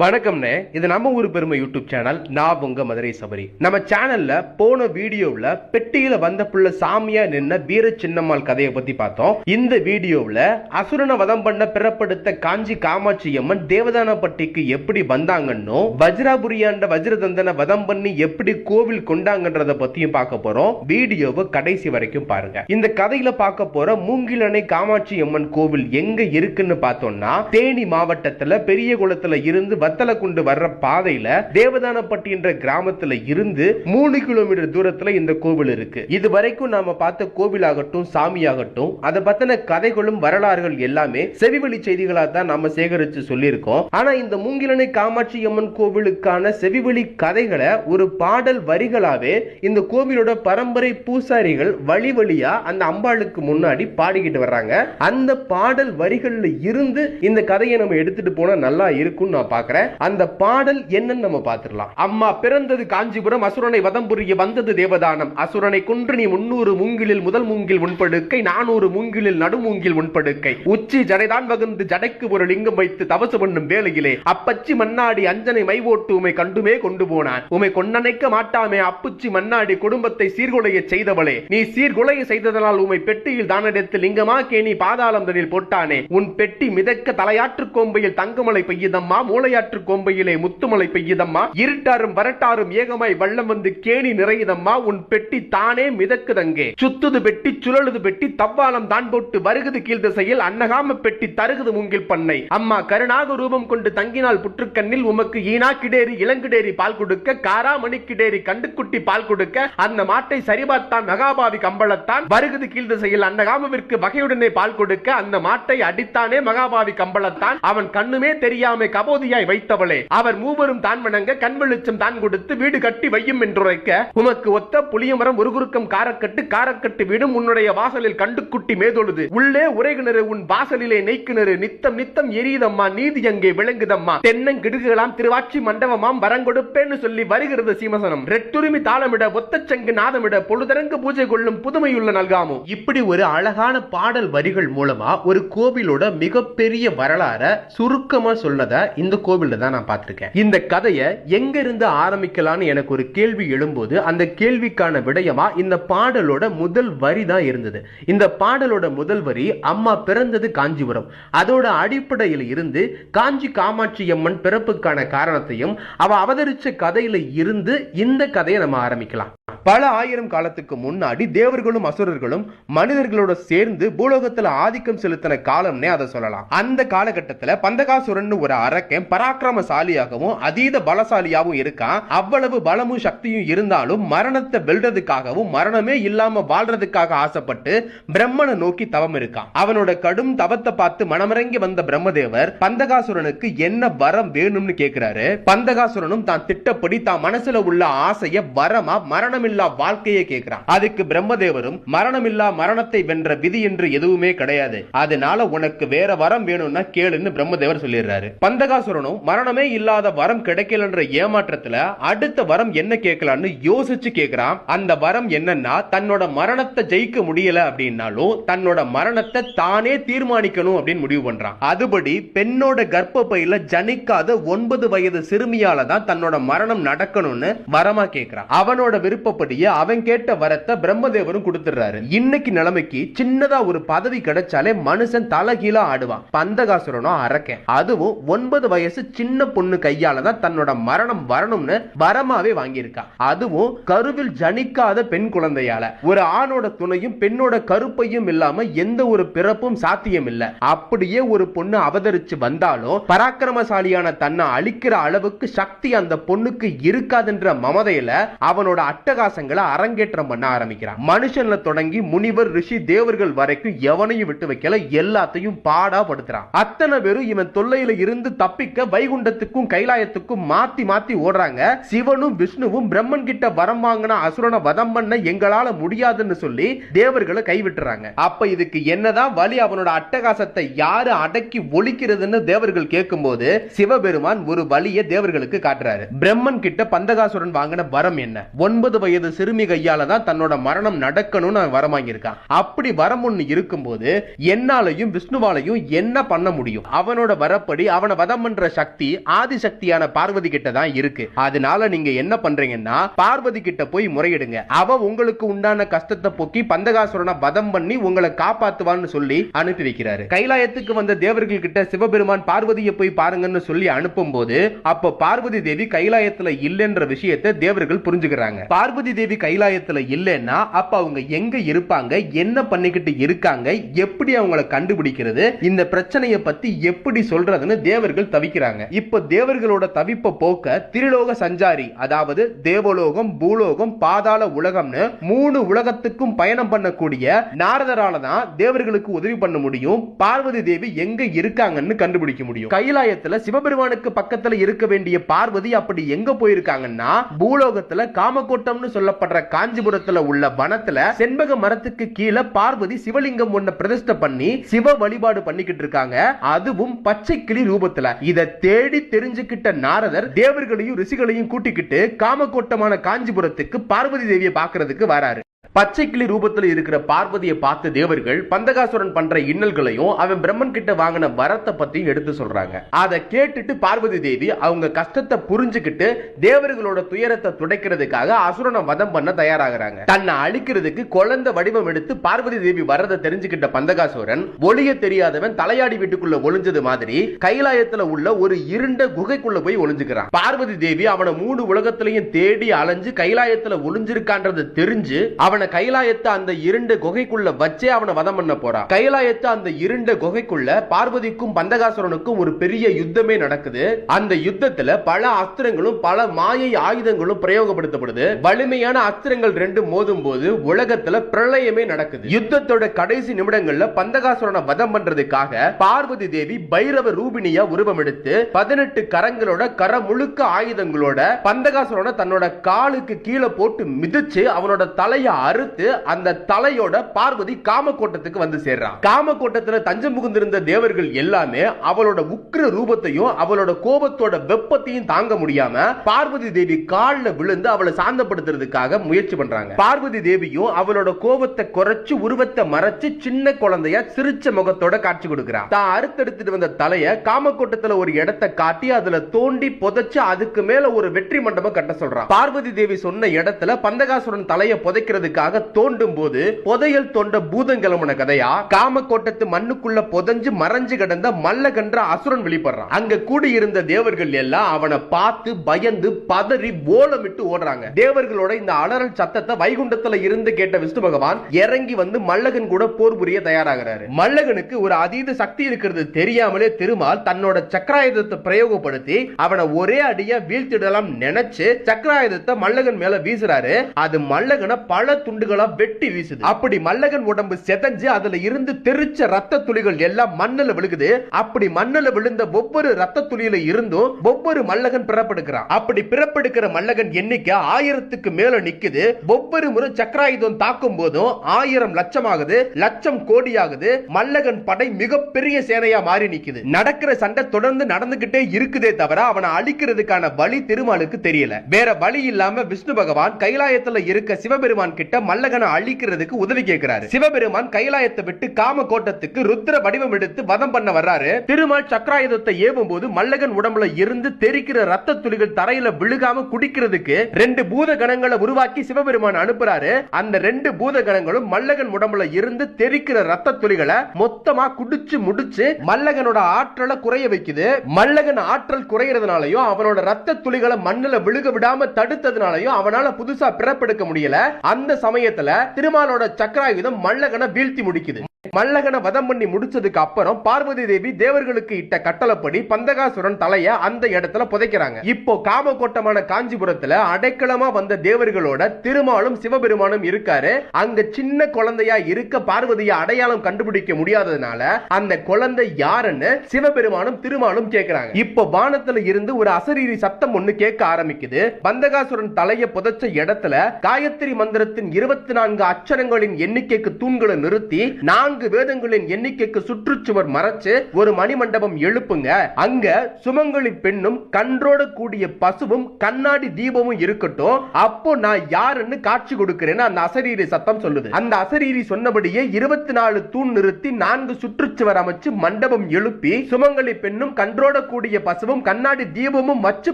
வணக்கம்னே, இது நம்ம ஊரு பெருமை யூடியூப் சேனல். நான் உங்க மதுரை சபரி. நம்ம சேனல்ல போன வீடியோவில் பெட்டியில வந்த புள்ள சாமியா நின்ன வீர சின்னம்மாள் கதையை பத்தி பார்த்தோம். இந்த வீடியோவில் அசுரனை வதம் பண்ண பிறப்படுத்த காஞ்சி காமாட்சி அம்மன் தேவதானப்பட்டிக்கு எப்படி வந்தாங்கன்னு, வஜ்ராபுரியாண்ட வஜ்ரதந்தனை வதம் பண்ணி எப்படி கோவில் கொண்டாங்கன்றத பத்தியும் பார்க்க போறோம். வீடியோவை கடைசி வரைக்கும் பாருங்க. இந்த கதையில பார்க்க போற மூங்கிலணை காமாட்சி அம்மன் கோவில் எங்க இருக்குன்னு பார்த்தோம்னா, தேனி மாவட்டத்துல பெரிய குளத்துல இருந்து வத்தலக்குண்டு வர்ற பாதையில தேவதானப்பட்டி என்ற கிராமத்துல இருந்து 3 கிலோமீட்டர் தூரத்துல இந்த கோவில் இருக்கு. இது வரைக்கும் நாம பார்த்த கோவில் ஆகட்டும், சாமி ஆகட்டும், அதை பத்தின கதைகளும் வரலாறுகள் எல்லாமே செவிவழி செய்திகளா தான் நாம சேகரிச்சு சொல்லியிருக்கோம். ஆனா இந்த மூங்கிலணை காமாட்சி அம்மன் கோவிலுக்கான செவிவழி கதைகளை ஒரு பாடல் வரிகளாவே இந்த கோவிலோட பரம்பரை பூசாரிகள் வழி வழியா அந்த அம்பாளுக்கு முன்னாடி பாடிக்கிட்டு வர்றாங்க. அந்த பாடல் வரிகள்ல இருந்து இந்த கதையை நம்ம எடுத்துட்டு போனா நல்லா இருக்கும் நான் பார்க்கிறேன். அந்த பாடல் என்னன்னு நம்ம பார்த்துடலாம். அம்மா பிறந்தது காஞ்சிபுரம், அசுரனை வதம் புரிய வந்தது தேவதானம். அசுரனை கொன்று நீ 300 மூங்கிலில் முதல் மூங்கில் உண்படுக்கை, 400 மூங்கிலில் நடுமூங்கில் உண்படுக்கை, உச்சி ஜடைதான் வகுந்து ஜடைக்கு ஒரு லிங்கம் வைத்து தவசு பண்ணும் வேளையிலே அப்பச்சி மன்னாடி அஞ்சனை மை ஓட்டு உமை கண்டுமே கொண்டு போனான். உமை கொன்னனைக்க மாட்டாமே அப்புச்சி மன்னாடி குடும்பத்தை சீர்குலைய செய்தவளே, நீ சீர்குலைய செய்ததனால் உமை பெட்டியில் தானெடுத்து லிங்கமா கேணி பாதாளம் தனில் போட்டானே. உன் பெட்டி மிதக்க தலையாற்று கோம்பையில் தங்கமலை பெய்யுதம்மா, மூளையாற்று கோம்பையிலே முத்துமலை பெய்யுதம்மா, இருட்டாரும் வரட்டாரும் ஏகமாய் வள்ளம் வந்து கேணி நிறையுதம்மா, உன் பெட்டி தானே மிதக்குதங்கே. சுத்துது பெட்டி சுழலுது பெட்டி தவ்வாலம் தான் போட்டு வருகுது கீழ் திசையில் அன்னகாம பெட்டி தருகுது மூங்கில் பண்ணை. அம்மா கருணாக ரூபம் கொண்டு தங்கினால் புற்றுக்கண்ணில் உமக்கு ஈனா கிடேரி இளங்கிடேரி பால் கொடுக்க, காராமணி கிடேரி கண்டுக்குட்டி பால் கொடுக்க, அந்த மாட்டை சரிபார்த்தான் மகாபாவி கம்பளத்தான் வருகுது கீழ் திசையில் அன்னகாமவிற்கு வகையுடனே பால் கொடுக்க, அந்த மாட்டை அடித்தானே மகாபாவி கம்பளத்தான் அவன் கண்ணுமே தெரியாம கபோதியாய் வைத்தவளே. அவர் மூவரும் தான் வணங்க கண் வெளிச்சம் தான் கொடுத்து வீடு கட்டி வையும் என்றுரைக்க, உமக்கு ஒத்த புளியமரம் ஒரு குறுக்கம் காரக்கட்டு வீடும் உன்னுடைய வாசலில் கண்டுக்குட்டி மேதொழுது உள்ளே உரைகிணறு உன் வாசலிலே நெய்க்கிணறு நித்தம் நித்தம் எரியுதம்மா நீதி அங்கே விளங்குதம்மா, தென்னங்கிடுகளாம் திருவாட்சி மண்டபமாம் வரங்கொடுப்பேன்னு சொல்லி வருகிறது சீமசனம், ரெட்டுரிமை தாளமிட ஒத்தச்சங்கு நாதமிட பொழுதரங்கு பூஜை கொள்ளும் புதுமையுள்ள நல்காமோ. இப்படி ஒரு அழகான பாடல் வரிகள் மூலமா ஒரு கோவிலோட மிகப்பெரிய வரலாற சுருக்கமா சொன்னத இந்த கோவில்ல தான் நான் பார்த்திருக்கேன். இந்த கதையை எங்க இருந்து ஆரம்பிக்கலாம்னு எனக்கு ஒரு கேள்வி எழும்போது அந்த கேள்விக்கான விடயமா இந்த பாடலோட முதல் வரி தான் இருந்தது. இந்த பாடலோட முதல் வரி அம்மா பிறந்தது காஞ்சிபுரம், அதோட அடிப்படையில் இருந்து காஞ்சி காமாட்சி அம்மன் பிறப்புக்கான காரணத்தையும் அவ அவதரிச்ச கதையில இருந்து இந்த கதையை நம்ம ஆரம்பிக்கலாம். பல ஆயிரம் காலத்துக்கு முன்னாடி தேவர்களும் அசுரர்களும் மனிதர்களோட சேர்ந்து பூலோகத்துல ஆதிக்கம் செலுத்தின காலம்னே அதை சொல்லலாம். அந்த காலகட்டத்தில் பந்தகாசுரன் ஒரு அரக்கன் பராக்கிரமசாலியாகவும் அதீத பலசாலியாகவும் இருக்கான். அவ்வளவு பலமும் சக்தியும் இருந்தாலும் மரணத்தை வெல்றதுக்காகவும் மரணமே இல்லாம வாழ்றதுக்காக ஆசைப்பட்டு பிரம்மனை நோக்கி தவம் இருக்கான். அவனோட கடும் தவத்தை பார்த்து மனமிறங்கி வந்த பிரம்மதேவர் பந்தகாசுரனுக்கு என்ன வரம் வேணும்னு கேட்கிறாரு. பந்தகாசுரனும் தான் திட்டப்படி தான் மனசுல உள்ள ஆசைய வரமா மரணமில்லா வாழ்க்கையை கேட்கிறான். அதுக்கு பிரம்மதேவரும் மரணமில்லா மரணத்தை வென்ற விதி என்று எதுவுமே கிடையாது, அதனால உனக்கு வேற வரம் வேணும்னா கேளுன்னு பிரம்மதேவர் சொல்லிடுறாரு. பந்தகாசுரனும் மரணமே இல்லாத வரம் கிடைக்கலன்ற ஏமாற்றத்துல அடுத்த வரம் என்ன கேட்கலான்னு யோசிச்சு கேட்கிறான். அந்த வரம் என்னன்னா, தன்னோட மரணத்தை ஜெயிக்க முடியல அப்படின்னாலும் தன்னோட மரணத்தை தானே தீர்மானிக்கணும் அப்படின்னு முடிவு பண்றான். அதுபடி பெண்ணோட கர்ப்பப்பையில ஜனிக்காத 9 வயது சிறுமியால தான் தன்னோட மரணம் நடக்கணும்னு வரமா கேட்கிறான். அவனோட விருப்பப்படியே அவன் கேட்ட வரத்தை பிரம்மதேவரும் கொடுத்துறாரு. இன்னைக்கு நிலைமைக்கு சின்னதா ஒரு பதவி கிடைச்சாலே மனுஷன் தலைகீழா ஆடுவான். பந்தகாசுரனோ அரக்கன், அதுவும் 9 வயசு சின்ன பொண்ணு கையால தான் தன்னோட மரணம் வரணும்னு வரமாவே வாங்கியிருக்கான். அதுவும் கருவில் ஜனிக்காத பெண் குழந்தையால. ஒரு ஆணோட துணையும் பெண்ணோட கருப்பையும் இல்லாம எந்த ஒரு பிறப்பும் சாத்தியம் இல்ல. அப்படியே ஒரு பொண்ணு அவதரிச்சு வந்தாலும் பராக்கிரமசாலியான தன்னை அழிக்கிற அளவுக்கு சக்தி அந்த பொண்ணுக்கு இருக்காதுன்ற மமதையில அவனோட அட்டகாசங்களை அரங்கேற்றம் பண்ண ஆரம்பிக்கிறான். மனுஷன்ல தொடங்கி முனிவர் ரிஷி தேவர்கள் வரைக்கும் எவனையும் விட்டு வைக்கல, எல்லாத்தையும் பாடா படுத்துறான். அத்தனை பேரும் இவன் தொல்லையில இருந்து தப்பிக்க வைகுண்டத்துக்கும் கைலாயத்துக்கும் மாத்தி மாத்தி ஓடுறாங்க. சிவனும் விஷ்ணுவும் பிரம்மன் கிட்ட வரம் வாங்கின அசுரனை வதம் பண்ண எங்களால முடியாதுன்னு சொல்லி தேவர்களை கைவிட்டுறாங்க. அப்ப இதுக்கு என்னதான் வழி, அவனோட அட்டகாசத்தை யாரு அடக்கி ஒழிக்கிறதுன்னு தேவர்கள் கேட்கும்போது சிவபெருமான் ஒரு வழியை தேவர்களுக்கு காட்டுறாரு. பிரம்மன் கிட்ட பந்தகாசுரன் வாங்கின வரம் என்ன? 9 வயது வயது சிறுமி கையால தான் தன்னோட மரணம் நடக்கணும்னு அவன் வரம் வாங்கியிருக்கான். அப்படி வரம் ஒண்ணு இருக்கும்போது என்னாலையும் விஷ்ணுவாலையும் என்ன பண்ண முடியும்? அவனோட வரப்படி அவனை வதம் பண்ற சக்தி ஆதிசக்தியான பார்வதி கிட்ட தான் இருக்கு. அதனால நீங்க என்ன பண்றீங்கன்னா பார்வதி கிட்ட போய் முறையிடுங்க. அவ உங்களுக்கு உண்டான கஷ்டத்தை போக்கி பந்தகாசுரனை வதம் பண்ணி உங்களை காப்பாத்துவான்னு சொல்லி அனுப்பி வைக்கிறாரு. கைலாயத்துக்கு வந்த தேவர்கள் கிட்ட சிவபெருமான் பார்வதியை போய் பாருங்கன்னு சொல்லி அனுப்பும் போது அப்ப பார்வதி தேவி கைலாயத்துல இல்லைன்ற விஷயத்தை தேவர்கள் புரிஞ்சுக்கிறாங்க. பார்வதி தேவி கைலாயத்துல இல்லைன்னா அப்ப அவங்க எங்க இருப்பாங்க, என்ன பண்ணிக்கிட்டு இருக்காங்க, எப்படி அவங்களை கண்டுபிடிக்கிறது, இந்த பிரச்சனையை பத்தி எப்படி சொல்றதுன்னு தேவர்கள் தவிக்கிறாங்க. இப்ப தேவர்களோட தவிப்ப போக்க திரிலோக சஞ்சாரி, அதாவது தேவலோகம், பூலோகம், பாதாள உலகம்னு 3 உலகத்துக்கும் பயணம் பண்ணக்கூடிய நாரதரால தான் தேவர்களுக்கு உதவி பண்ண முடியும். பார்வதி தேவி எங்க இருக்காங்கன்னு கண்டுபிடிக்க முடியும். கைலாயத்துல சிவபெருமானுக்கு பக்கத்துல இருக்க வேண்டிய பார்வதி அப்படி எங்க போயிருக்காங்கன்னா பூலோகத்துல காமகோட்டம்னு சொல்லப்படுற காஞ்சிபுரத்துல உள்ள வனத்துல செண்பக மரத்துக்கு கீழே பார்வதி சிவலிங்கம் ஒன்ன பிரதிஷ்டை பண்ணி சிவ வழிபாடு பண்ணிக்கிட்டு இருக்காங்க. அதுவும் பச்சை கிளி ரூபத்துல. இத தேடி தெரிஞ்சுக்கிட்ட நாரதர் தேவர்களையும் ரிஷிகளையும் கூட்டிக்கிட்டு காமகோட்டமான காஞ்சிபுரத்துக்கு பார்வதி தேவியை பார்க்கிறதுக்கு வராரு. பச்சை கிளி ரூபத்தில் இருக்கிற பார்வதியை பார்த்த தேவர்கள் பந்தகாசுரன் பண்ற இன்னல்களையும் அவன் பிரம்மன் கிட்ட வாங்கின வரத்தை பத்தியும் எடுத்து சொல்றாங்க. அதை கேட்டுட்டு பார்வதி தேவி அவங்க கஷ்டத்தை புரிஞ்சுக்கிட்டு தேவர்களோட துயரத்தை துடைக்கிறதுக்காக அசுரனை வதம் பண்ண தயாராகிறாங்க. தன்னை அழிக்கிறதுக்கு குழந்தை வடிவம் எடுத்து பார்வதி தேவி வர்றதை தெரிஞ்சுக்கிட்ட பந்தகாசுரன் ஒளிய தெரியாதவன் தலையாடி வீட்டுக்குள்ள ஒளிஞ்சது மாதிரி கைலாயத்துல உள்ள ஒரு இருண்ட குகைக்குள்ள போய் ஒளிஞ்சுக்கிறான். பார்வதி தேவி அவனை 3 உலகத்திலையும் தேடி அலைஞ்சு கைலாயத்துல ஒளிஞ்சிருக்கான்றதை தெரிஞ்சு அவன் கைலாயத்தை அந்த இருண்ட குகைக்குள்ள வச்சே அவனை வதம் பண்ண போறான். கைலாயத்தை அந்த இருண்ட குகைக்குள்ள பார்வதிக்கும் பந்தகாசுரனுக்கும் ஒரு பெரிய யுத்தமே நடக்குது. அந்த யுத்தத்துல பல அஸ்திரங்களும் பல மாயை ஆயுதங்களும் பிரயோகப்படுத்தப்படுது. வலிமையான அஸ்திரங்கள் 2 மோதும் போது உலகத்துல பிரளயமே நடக்குது. யுத்தத்தோட கடைசி நிமிடங்கள்ல பந்தகாசுரனை வதம் பண்றதுக்காக பார்வதி தேவி பைரவ ரூபினியா உருவம் எடுத்து 18 கரங்களோட கர முழுக்க ஆயுதங்களோட பந்தகாசுரனை தன்னோட காலுக்கு கீழே போட்டு மிதிச்சு அவனோட தலையை அறுத்து அந்த தலையோட பார்வதி காமகோட்டத்துக்கு வந்து சேர்றான். காமகோட்டத்துல தஞ்சம் புகுந்திருந்த தேவர்கள் எல்லாமே அவளோட உக்கிர ரூபத்தையும் அவளோட கோபத்தோட வெப்பத்தையும் தாங்க முடியாம பார்வதி தேவி கால்ல விழுந்து அவளை சாந்தப்படுத்துறதுக்காக முயற்சி பண்றாங்க. பார்வதி தேவியும் அவளோட கோபத்தை குறைச்சு உருவத்தை மறைச்சு சின்ன குழந்தைய சிரிச்ச முகத்தோட காட்சி கொடுக்கிறான். தான் அறுத்தெடுத்துட்டு வந்த தலைய காமகோட்டத்துல ஒரு இடத்தை காட்டி அதுல தோண்டி புதைச்சு அதுக்கு மேல ஒரு வெற்றி மண்டபம் கட்ட சொல்றான். பார்வதி தேவி சொன்ன இடத்துல பந்தகாசுரன் தலையை புதைக்கிறதுக்காக தோண்டும் போது புதையல் தோண்ட பூதம் கிளம்பின கதையா காமகோட்டத்து மண்ணுக்குள்ள புதைஞ்சு மறைஞ்சு கிடந்த மல்லகன்ற அசுரன் வெளிப்படுறான். அங்க கூடியிருந்த தேவர்கள் எல்லாம் அவனை பார்த்து பயந்து பதறி ஓலமிட்டு ஓடுறாங்க. தேவர்களோட இந்த அலறல் சத்தத்தை வைகுண்டத்துல இருந்து கேட்ட விஷ்ணு பகவான் இறங்கி வந்து மல்லகன் கூட போர் புரிய தயாராகிறாரு. மல்லகனுக்கு ஒரு அதீத சக்தி இருக்கிறது தெரியாமலே திருமால் தன்னோட சக்கராயுதத்தை பிரயோகப்படுத்தி அவனை ஒரே அடியா வீழ்த்திடலாம் நினைச்சு சக்கராயுதத்தை மல்லகன் மேல வீசுறாரு. அது மல்லகனை பல துண்டுகளா வெட்டி வீசுது. அப்படி மல்லகன் உடம்பு செதஞ்சு அதுல இருந்து தெரிச்ச ரத்த துளிகள் எல்லாம் மண்ணுல விழுகுது. அப்படி மண்ணுல விழுந்த ஒவ்வொரு ரத்த துளியில இருந்தும் ஒவ்வொரு மல்லகன் பிறப்பெடுக்கிறான். அப்படி பிறப்பெடுக்கிற மல்லகன் எண்ணிக்கை 1000க்கு மேல நிக்குது. ஒவ்வொரு முறை சக்கராயுதம் தாக்கும் போதும் 1000 லட்சம் ஆகுது, லட்சம் கோடி ஆகுது. மல்லகன் படை மிகப்பெரிய சேனையா மாறி நிக்குது. நடக்கிற சண்டை தொடர்ந்து நடந்துகிட்டே இருக்குதே தவிர அவனை அழிக்கிறதுக்கான வழி திருமாலுக்கு தெரியல. வேற வழி இல்லாம விஷ்ணு பகவான் கைலாயத்துல இருக்க சிவபெருமான் கிட்ட மல்லகனை அழிக்கிறதுக்கு உதவி கேட்கிறாரு. சிவபெருமான் கைலாயத்தை விட்டு காமகோட்டத்துக்கு ருத்ர வடிவம் எடுத்து வதம் பண்ண வர்றாரு. திருமால் சக்கராயுதத்தை ஏவும் போது மல்லகன் உடம்புல இருந்து தெரிக்கிற ரத்த துளிகள் தரையில விழுகாம குடிக்கிறதுக்கு 2 பூத கணங்களை உருவாக்கி சிவபெருமான் அனுப்புறாரு. அந்த 2 பூத கணங்களும் மல்லகன் உடம்புல இருந்து தெரிக்கிற ரத்த துளிகளை மொத்தமா குடிச்சு முடிச்சு மல்லகனோட ஆற்றலை குறைய வைக்குது. மல்லகன் ஆற்றல் குறையறதுனாலயும் அவனோட ரத்த துளிகளை மண்ணுல விழுக விடாம தடுத்ததுனாலயும் அவனால புதுசா பிறப்பெடுக்க முடியல. அந்த சமயத்துல திருமாலோட சக்கராயுதம் மல்லகனை வீழ்த்தி முடிக்குது. மல்லகனை வதம் பண்ணி முடிச்சதுக்கு அப்புறம் பார்வதி தேவி தேவர்களுக்கு இட்ட கட்டளப்படி பந்தகாசுரன் தலைய அந்த இடத்துல புதைக்கிறாங்க. இப்போ காமகோட்டமான காஞ்சிபுரத்துல அடைக்கலமா வந்த தேவர்களோட திருமாலும் சிவபெருமானும் இருக்காரு. அங்க சின்ன குழந்தையா இருக்க பார்வதியை அடையாளம் கண்டுபிடிக்க முடியாததுனால அந்த குழந்தை யாருன்னு சிவபெருமானும் திருமாலும் கேட்கிறாங்க. இப்போ வானத்துல இருந்து ஒரு அசரீரி சத்தம் ஒண்ணு கேட்க ஆரம்பிக்குது. பந்தகாசுரன் தலைய புதைச்ச இடத்துல காயத்ரி மந்திரத்தின் 24 அச்சரங்களின் எண்ணிக்கைக்கு தூண்களை நிறுத்தி 4 4 வேதங்களின் எண்ணிக்கைக்கு சுற்றுச்சுவர் மறைச்சு ஒரு மணிமண்டபம் எழுப்புங்க. அங்க சுமங்கலி பெண்ணும் கன்றோட கூடிய பசுவும் கண்ணாடி தீபமும் இருக்கட்டும். அப்போ நான் யாருன்னு காட்சி கொடுக்கிறேன்னு அந்த அசரீரி சத்தம் சொல்லுது. அந்த அசரீரி சொன்னபடியே 24 தூண் நிறுத்தி 4 சுற்றுச்சுவர் அமைச்சு மண்டபம் எழுப்பி சுமங்கலி பெண்ணும் கன்றோட கூடிய பசுவும் கண்ணாடி தீபமும் வச்சு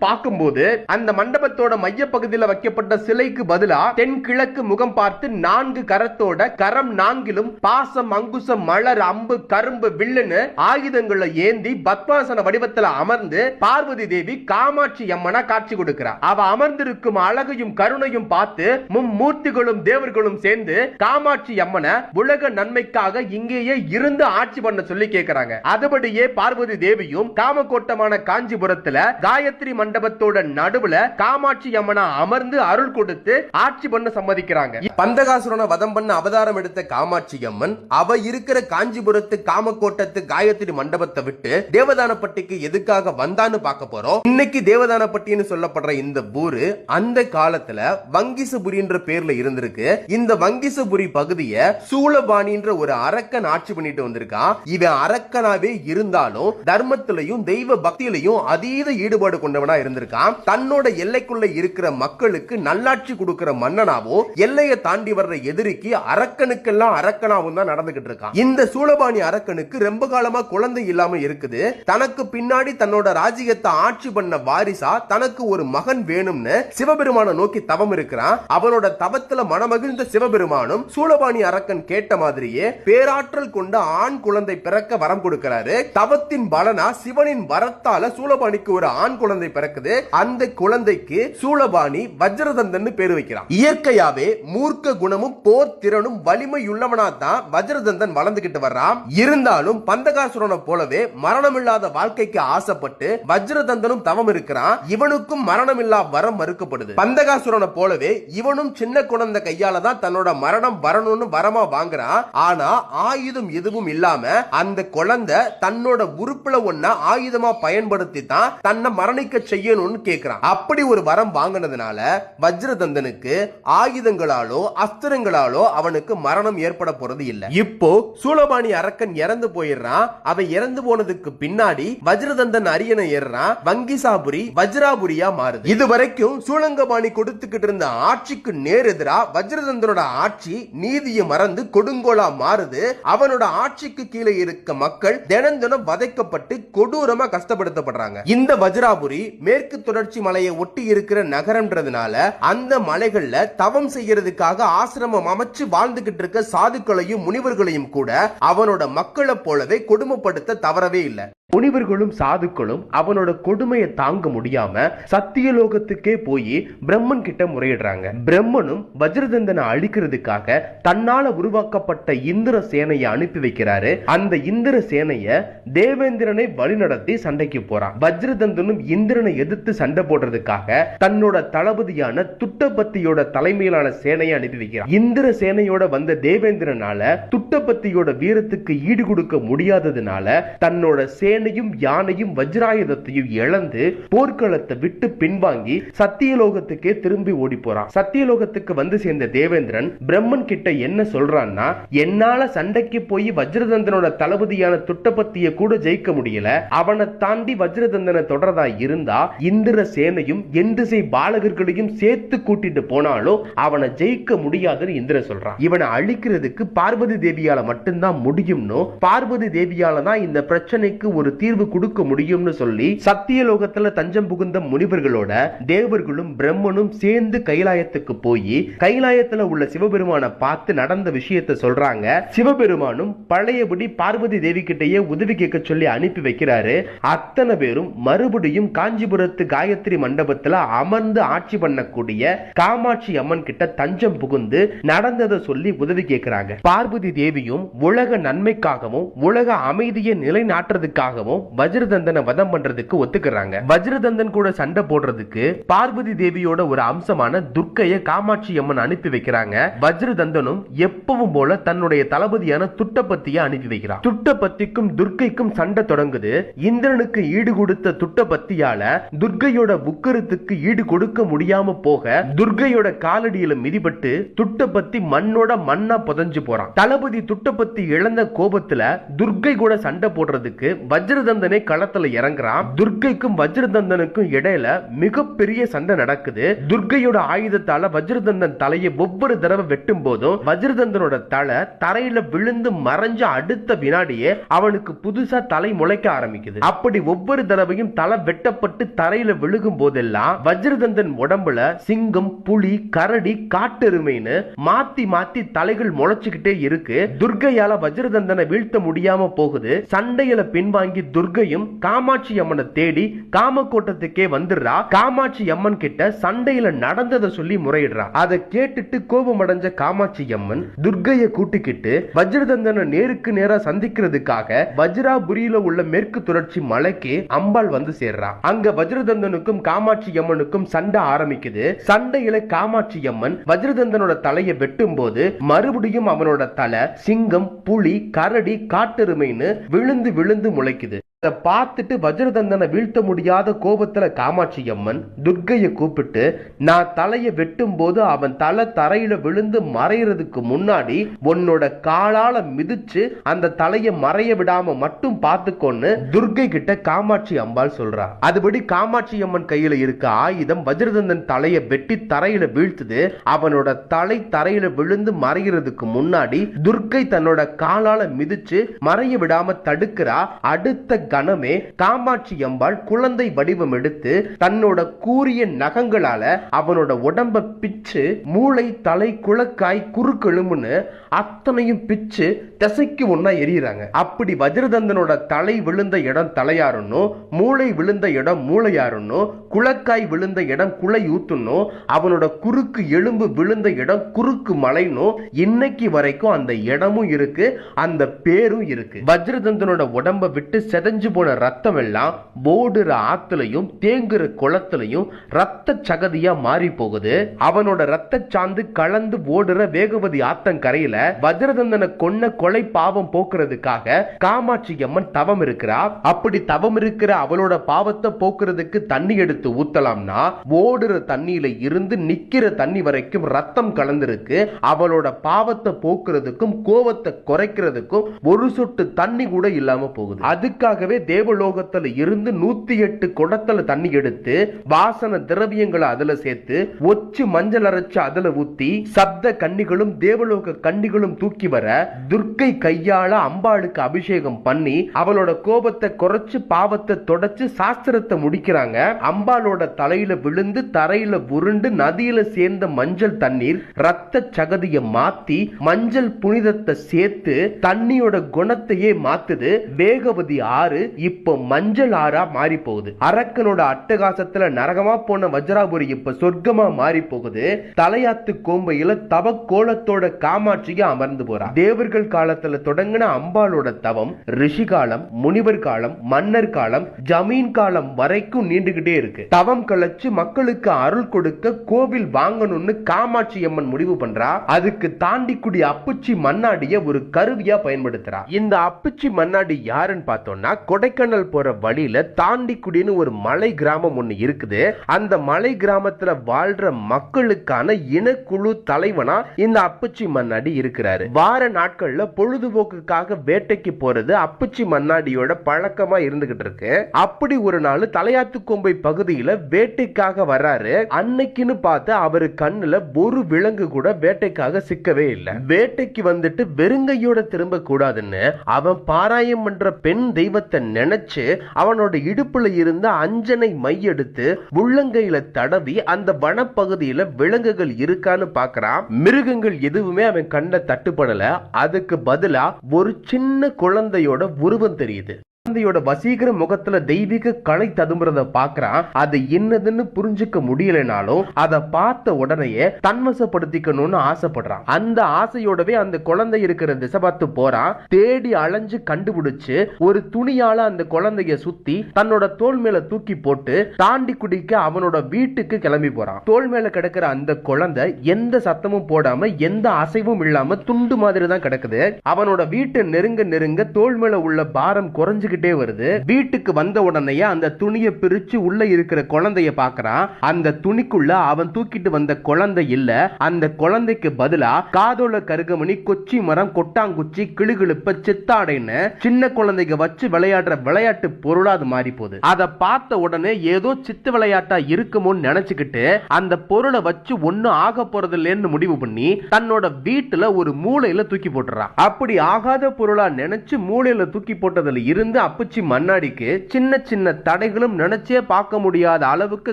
பார்க்கும்போது அந்த மண்டபத்தோட மைய பகுதியில் வைக்கப்பட்ட சிலைக்கு பதிலா தென்கிழக்கு முகம் பார்த்து 4 கரத்தோட கரம் 4லும் பாசம் அங்குசம் மலர் அம்பு கரும்பு வில்லுன்னு ஆயுதங்களை ஏந்தி பத்மாசன வடிவத்தில் அமர்ந்து பார்வதி தேவி காமாட்சி அம்மனா காட்சி கொடுக்கிறார். அவ அமர்ந்திருக்கும் அழகையும் கருணையும் பார்த்து மும்மூர்த்திகளும் தேவர்களும் சேர்ந்து காமாட்சி அம்மனை உலக நன்மைக்காக இங்கேயே இருந்து ஆட்சி பண்ண சொல்லி கேட்கிறாங்க. அதுபடியே பார்வதி தேவியும் காமகோட்டமான காஞ்சிபுரத்துல காயத்ரி மண்டபத்தோட நடுவுல காமாட்சி அம்மனா அமர்ந்து அருள் கொடுத்து ஆட்சி பண்ண சம்மதிக்கிறாங்க. பந்தகாசுரனை வதம் பண்ண அவதாரம் எடுத்த காமாட்சி அம்மன் அவ இருக்கிற காஞ்சிபுரத்து காமகோட்டத்து காயத்ரி மண்டபத்தை விட்டு தேவதானப்பட்டிக்கு எதுக்காக வந்தான்னு பார்க்க போறோம். இன்னைக்கு தேவதானப்பட்டின்னு சொல்லப்படுற இந்த ஊரு அந்த காலத்துல வங்கிசபுரின்ற பேர்ல இருந்திருக்கு. இந்த வங்கிசபுரி பகுதியை சூளபாணின்ற ஒரு அரக்கன் ஆட்சி பண்ணிட்டு வந்திருக்கான். இவன் அரக்கனாவே இருந்தாலும் தர்மத்திலையும் தெய்வ பக்தியிலையும் அதீத ஈடுபாடு கொண்டவனா இருந்திருக்கான். தன்னோட எல்லைக்குள்ள இருக்கிற மக்களுக்கு நல்லாட்சி கொடுக்கிற மன்னனாவோ எல்லையை தாண்டி வர்ற எதிரிக்கு அரக்கனுக்கெல்லாம் அரக்கனாவும் தான் நடந்துகிட்டு இருக்கான். இந்த சூளபாணி அரக்கனுக்கு ரொம்ப காலமா குழந்தை இல்லாம இருக்குது. தனக்கு பின்னாடி தன்னோட ராஜ்யத்தை ஆட்சி பண்ண வாரிசா தனக்கு ஒரு மகன் வேணும்னு சிவபெருமான நோக்கி தவம் இருக்கிறான். அவனோட தவத்துல மனமகிழ்ந்த சிவபெருமானும் சூளபாணி அரக்கன் கேட்ட மாதிரியே பேராற்றல் கொண்ட ஆண் குழந்தை பிறக்க வரம் கொடுக்கிறாரு. தவத்தின் பலனா சிவனின் வரத்தால சூளபாணிக்கு ஒரு ஆண் குழந்தை பிறக்குது. அந்த குழந்தைக்கு சூளபாணி வஜ்ரதந்தன் பேரு வைக்கிறான். இயற்கையாவே மூர்க்க குணமும் போர் திறனும் வலிமையுள்ளவனா தான் வஜ்ரதந்தன் வளர்ந்துகிட்டு வர்றான். இருந்தாலும் பந்தகாசுரனை போலவே மரணமில்லாத வாழ்க்கைக்கு ஆசைப்பட்டு வஜ்ரதந்தனும் தவம் இருக்கிறான். இவனுக்கும் மரணமில்லா வரம் மறுக்கப்படுது. பந்தகாசுரனை போலவே இவனும் சின்ன குழந்தை கையால தான் தன்னோட மரணம் வரணும்னு வரமா வாங்குறான். ஆனா ஆயுதம் எதுவும் இல்லாம அந்த குழந்தை தன்னோட உறுப்புல ஒன்ன ஆயுதமா பயன்படுத்தி தான் தன்னை மரணிக்க செய்யணும்னு கேட்கிறான். அப்படி ஒரு வரம் வாங்கினதுனால வஜ்ரதந்தனுக்கு ஆயுதங்களாலோ அஸ்திரங்களாலோ அவனுக்கு மரணம் ஏற்பட போறது இல்ல. இப்போ சூளபாணி அரக்கன் இறந்து போயிடுறான். அவன் இறந்து போனதுக்கு பின்னாடி வஜ்ரதந்தன் அரியணை ஏறான். வங்கிசாபுரி வஜ்ராபுரியா மாறுது. இதுவரைக்கும் சூளங்கபாணி கொடுத்துக்கிட்டு இருந்த ஆட்சிக்கு நேர் எதிரா வஜ்ரதந்தனோட ஆட்சி நீதியை மறந்து கொடுங்கோலா மாறுது. அவனோட ஆட்சிக்கு கீழே இருக்க மக்கள் தினம் தினம் வதைக்கப்பட்டு கொடூரமா கஷ்டப்படுத்தப்படுறாங்க. இந்த வஜ்ராபுரி மேற்கு தொடர்ச்சி மலையை ஒட்டி இருக்கிற நகரம்ன்றதுனால அந்த மலைகள்ல தவம் செய்யறதுக்காக ஆசிரமம் அமைச்சு வாழ்ந்துகிட்டு இருக்க சாதுக்களையும் முனிவர்களையும் கூட அவனோட மக்களை போலவே கொடுமைப்படுத்த தவறவே இல்லை. முனிவர்களும் சாதுக்களும் அவனோட கொடுமையை தாங்க முடியாம சத்தியலோகத்துக்கே போய் பிரம்மன் கிட்ட முறையிடுறாங்க. பிரம்மனும் வஜ்ரதந்தனை அழிக்கிறதுக்காக தன்னால உருவாக்கப்பட்ட இந்திர சேனையை அனுப்பி வைக்கிறாரு. அந்த இந்திர சேனைய தேவேந்திரனை வழிநடத்தி சண்டைக்கு போறான். வஜ்ரதந்தனும் இந்திரனை எதிர்த்து சண்டை போடுறதுக்காக தன்னோட தளபதியான துட்டபத்தியோட தலைமையிலான சேனையை அனுப்பி வைக்கிறான். இந்திர சேனையோட வந்த தேவேந்திரனால துட்டபத்தியோட வீரத்துக்கு ஈடு கொடுக்க முடியாததுனால தன்னோட சேனையும் யானையும் வஜ்ராயுதத்தையும் இழந்து போர்க்களத்தை விட்டு பின்வாங்கி சத்தியலோகத்துக்கே திரும்பி ஓடி போறான். சத்தியலோகத்துக்கு வந்து சேர்ந்த தேவேந்திரன் பிரம்மன் கிட்ட என்ன சொல்றான்னா, என்னால சண்டைக்கு போய் வஜ்ரதந்தனோட தளபதியான துட்டபத்திய கூட ஜெயிக்க முடியல. அவனை தாண்டி வஜ்ரதந்தனை தொடர்றதா இருந்தா இந்திர சேனையும் எண்டிசை பாலகர்களையும் சேர்த்து கூட்டிட்டு போனாலும் அவனை ஜெயிக்க முடியாதுன்னு இந்திர சொல்றான். இவனை அழிக்கிறதுக்கு பார்வதி தேவியால மட்டும்தான் முடியும்னு, பார்வதி தேவியால தான் இந்த பிரச்சனைக்கு ஒரு தீர்வு கொடுக்க முடியும்னு சொல்லி சத்தியலோகத்துல தஞ்சம் புகுந்த முனிவர்களோட தேவர்களும் பிரம்மனும் சேர்ந்து கைலாயத்துக்கு போய் கைலாயத்துல உள்ள சிவபெருமான பார்த்து நடந்த விஷயத்தை சொல்றாங்க. சிவபெருமானும் பழையபடி பார்வதி தேவி கிட்டயே உதவி கேட்க சொல்லி அனுப்பி வைக்கிறாரு. அத்தனை பேரும் மறுபடியும் காஞ்சிபுரத்து காயத்ரி மண்டபத்துல அமர்ந்து ஆட்சி பண்ணக்கூடிய காமாட்சி அம்மன் கிட்ட தஞ்சம் புகுந்து நடந்ததை சொல்லி உதவி கேட்கிறாங்க. பார்வதி தேவியும் உலக நன்மைக்காகவும் உலக அமைதியை நிலைநாட்டுறதுக்காகவும் வஜ்ரதந்தனை வதம் பண்றதுக்கு ஒத்துக்கிறாங்க. வஜ்ரதந்தன் கூட சண்டை போடுறதுக்கு பார்வதி தேவியோட ஒரு அம்சமான துர்க்கையை காமாட்சி அம்மன் அனுப்பி வைக்கிறாங்க. வஜ்ரதந்தனும் எப்பவும் போல தன்னுடைய தளபதியான துட்டபத்தியை அனுப்பி வைக்கிறான். துட்டபத்திக்கும் துர்க்கைக்கும் சண்டை தொடங்குது. இந்திரனுக்கு ஈடு கொடுத்த துட்டபத்தியால துர்க்கையோட உக்கரத்துக்கு ஈடு கொடுக்க முடியாம போக துர்க்கையோட காலடியில மிதிபட்டு துட்டபத்தி மண்ணோட மண்ணா புதஞ்சு போறான். தளபதி துட்டப்பத்தி இழந்த கோபத்துல துர்கை கூட சண்டை போடுறதுக்கு வஜ்ரதந்தனே களத்துல இறங்குறான். துர்கைக்கும் வஜ்ரதந்தனுக்கும் இடையில மிகப்பெரிய சண்டை நடக்குது. துர்கையோட ஆயுதத்தால வஜ்ரதந்தன் தலையை ஒவ்வொரு தடவை வெட்டும் போதும் வஜ்ரதந்தனோட தலை தரையில விழுந்து மறைஞ்ச அடுத்த வினாடியே அவனுக்கு புதுசா தலை முளைக்க ஆரம்பிக்குது. அப்படி ஒவ்வொரு தடவையும் தலை வெட்டப்பட்டு தரையில விழுகும் போதெல்லாம் வஜ்ரதந்தன் உடம்புல சிங்கம், புலி, கரடி, காட்டெருமைன்னு மாத்தி மாத்தி தலைகள் முளைச்சுக்கிட்டே இருக்கு. துர்கையால வஜ்ரதந்தனை வீழ்த்த முடியாம போகுது. சண்டையில பின்வாங்கி துர்கையும் காமாட்சி அம்மனை தேடி காமக்கோட்டத்துக்கே வந்துடுறா. காமாட்சி அம்மன் கிட்ட சண்டையில நடந்ததை சொல்லி முறையிடுறா. அதை கேட்டுட்டு கோபமடைஞ்ச காமாட்சி அம்மன் துர்கையை கூட்டிக்கிட்டு வஜ்ரதந்தனை நேருக்கு நேரா சந்திக்கிறதுக்காக வஜ்ராபுரியில உள்ள மேற்கு தொடர்ச்சி மலைக்கு அம்பாள் வந்து சேர்றா. அங்க வஜ்ரதந்தனுக்கும் காமாட்சி அம்மனுக்கும் சண்டை ஆரம்பிக்குது. சண்டையில காமாட்சி அம்மன் வஜ்ரதந்தனோட தலையை வெட்டும் போது மறுபடியும் அவனோட தலை சிங்கம், புலி, கரடி, காட்டெருமைன்னு விழுந்து விழுந்து முளைக்குது. அதை பார்த்துட்டு வஜ்ரதந்தனை வீழ்த்த முடியாத கோபத்துல காமாட்சி அம்மன் துர்கையை கூப்பிட்டு, நான் தலையை வெட்டும் போது அவன் தலை தரையில விழுந்து மறைகிறதுக்கு முன்னாடி உன்னோட காலால மிதிச்சு அந்த தலையை மறைய விடாம மட்டும் பார்த்துக்கொன்னு துர்கை கிட்ட காமாட்சி அம்பாள் சொல்றா. அதுபடி காமாட்சி அம்மன் கையில இருக்க ஆயுதம் வஜ்ரதந்தன் தலையை வெட்டி தரையில வீழ்த்துது. அவனோட தலை தரையில விழுந்து மறைகிறதுக்கு முன்னாடி துர்கை தன்னோட காலால மிதிச்சு மறைய விடாம தடுக்கிறா. அடுத்த கணமே காமாட்சி அம்பாள் குழந்தை வடிவம் எடுத்து தன்னோட கூரிய நகங்களால அவனோட உடம்ப பிச்சு மூளை, தலை, குளக்காய், குறுக்கெலும்புன்னு அத்தனையும் பிச்சு திசைக்கு ஒன்னா எரியுறாங்க. அப்படி வஜ்ரதந்தனோட தலை விழுந்த இடம் தலையாறணும், மூளை விழுந்த இடம் மூளையாறணும், குளக்காய் விழுந்த இடம் குலை ஊத்தணும், அவனோட குறுக்கு எலும்பு விழுந்த இடம் குறுக்கு மலைனும் இன்னைக்கு வரைக்கும் அந்த இடமும் இருக்கு, அந்த பேரும் இருக்கு. வஜ்ரதந்தனோட உடம்ப விட்டு செதஞ்சு போன ரத்தம் எல்லாம் ஓடுற ஆத்துலையும் தேங்குற குளத்திலையும் ரத்த சகதியா மாறி போகுது. அவனோட ரத்த சாந்து கலந்து ஓடுற வேகவதி ஆத்தங்கரையில வஜ்ரதந்தனை கொன்ன கொலை பாவம் போக்குறதுக்காக காமாட்சி அம்மன் தவம் இருக்கிறா. அப்படி தவம் இருக்கிற அவளோட பாவத்தை போக்குறதுக்கு தண்ணி எடுத்து ஊத்தலாம்னா ஓடுற தண்ணியில இருந்து நிக்கிற தண்ணி வரைக்கும் ரத்தம் கலந்திருக்கு. அவளோட பாவத்தை போக்குறதுக்கும் கோவத்தை குறைக்கிறதுக்கும் ஒரு சொட்டு தண்ணி கூட இல்லாம போகுது. அதுக்காகவே தேவலோகத்துல இருந்து 108 குடத்துல தண்ணி எடுத்து வாசன திரவியங்களை அதுல சேர்த்து ஒச்சு மஞ்சள் அரைச்சு அதுல ஊத்தி சப்த கன்னிகளும் தேவலோக கன்னிகளும் தூக்கி வர துர்க்கை கையால அம்பாளுக்கு அபிஷேகம் பண்ணி அவளோட கோபத்தை குறைச்சு பாவத்தை தொடச்சு சாஸ்திரத்தை முடிக்கிறாங்க. அம்பாளோட தலையில விழுந்து தரையில உருண்டு நதியில சேர்ந்த மஞ்சள் தண்ணீர் ரத்த சகதிய மாத்தி மஞ்சள் புனிதத்தை சேர்த்து தண்ணியோட குணத்தையே மாத்துது. வேகவதி ஆறு இப்ப மஞ்சள் ஆறா மாறி போகுது. அரக்கனோட அட்டகாசத்துல நரகமா போன வஜ்ராபுரி இப்ப சொர்க்கமா மாறி போகுது. தலையாத்து கோம்பையில தவ கோலத்தோட காமாட்சியா அமர்ந்து போறா. தேவர்கள் காலத்துல தொடங்கின அம்பாளோட தவம் ரிஷி காலம், முனிவர் காலம், மன்னர் காலம், ஜமீன் காலம் வரைக்கும் நீண்டுகிட்டே இருக்கு. தவம் கழிச்சு மக்களுக்கு அருள் கொடுக்க கோவில் வாங்கணும்னு காமாட்சி அம்மன் முடிவு பண்றா. அதுக்கு தாண்டிக்குடி அப்புச்சி மண்ணாடிய ஒரு கருவியா பயன்படுத்துறா. இந்த அப்புச்சி மண்ணாடி யாருன்னு பார்த்தோம்னா கொடைக்கானல் போற வழியில தாண்டிக்குடின்னு ஒரு மலை கிராமம் ஒண்ணு இருக்குது. அந்த மலை கிராமத்துல வாழ்ற மக்களுக்கான இனக்குழு தலைவனா இந்த அப்புச்சி மண்ணாடி இருக்கிறாரு. வார நாட்கள்ல பொழுதுபோக்குக்காக வேட்டைக்கு போறது அப்புச்சி மண்ணாடியோட பழக்கமா இருந்துகிட்டு இருக்கு. அப்படி ஒரு நாள் தலையாத்து கொம்பை பகுதியில வேட்டைக்காக வர்றாரு. அன்னைக்குன்னு பார்த்து அவரு கண்ணுல ஒரு விலங்கு கூட வேட்டைக்காக சிக்கவே இல்லை. வேட்டைக்கு வந்துட்டு வெறுங்கையோட திரும்ப கூடாதுன்னு அவன் பாராயம் பண்ற பெண் தெய்வத்தை நினைச்சு அவனோட இடுப்புல இருந்த அஞ்சனை மை எடுத்து உள்ளங்கையில தடவி அந்த வனப்பகுதியில விலங்குகள் இருக்கான்னு பாக்குறான். மிருகங்கள் எதுவுமே அவன் கண்ட தட்டுப்படல. அதுக்கு பதிலா ஒரு சின்ன குழந்தையோட உருவம் தெரியுது. குழந்தையோட வசீகர முகத்துல தெய்வீக கலை ததும்புறத பாக்குறான். அது என்னதுன்னு புரிஞ்சுக்க முடியலனாலும் அதை பார்த்த உடனே தன்வசப்படுத்திக்கணும்னு ஆசைப்படுறான். அந்த ஆசையோடவே அந்த குழந்தை இருக்கிற திசை பார்த்து போறான். தேடி அலைஞ்சு கண்டுபிடிச்சு ஒரு துணியால அந்த குழந்தைய சுத்தி தன்னோட தோல் மேல தூக்கி போட்டு தாண்டி குடிக்க அவனோட வீட்டுக்கு கிளம்பி போறான். தோல் மேல கிடக்கிற அந்த குழந்தை எந்த சத்தமும் போடாம எந்த அசைவும் இல்லாம துண்டு மாதிரி தான் கிடக்குது. அவனோட வீட்டை நெருங்க நெருங்க தோல் மேல உள்ள பாரம் குறைஞ்சுகிட்டு வந்துகிட்டே வருது. வீட்டுக்கு வந்த உடனே அந்த துணியை பிரிச்சு உள்ள இருக்கிற குழந்தைய பார்க்கறான். அந்த துணிக்குள்ள அவன் தூக்கிட்டு வந்த குழந்தை இல்ல. அந்த குழந்தைக்கு பதிலா காதோல கருகமணி, கொச்சி மரம், கொட்டாங்குச்சி, கிளுகிழுப்ப, சித்தாடைன்னு சின்ன குழந்தைங்க வச்சு விளையாடுற விளையாட்டு பொருளா அது மாறி போகுது. அதை பார்த்த உடனே ஏதோ சித்து விளையாட்டா இருக்குமோன்னு நினைச்சுக்கிட்டு அந்த பொருளை வச்சு ஒன்னும் ஆக போறது இல்லைன்னு முடிவு பண்ணி தன்னோட வீட்டுல ஒரு மூலையில தூக்கி போட்டுறான். அப்படி ஆகாத பொருளா நினைச்சு மூலையில தூக்கி போட்டதுல இருந்து அப்புச்சி மண்ணாடிக்கு சின்ன சின்ன தடைகளும் நினைச்சே பார்க்க முடியாத அளவுக்கு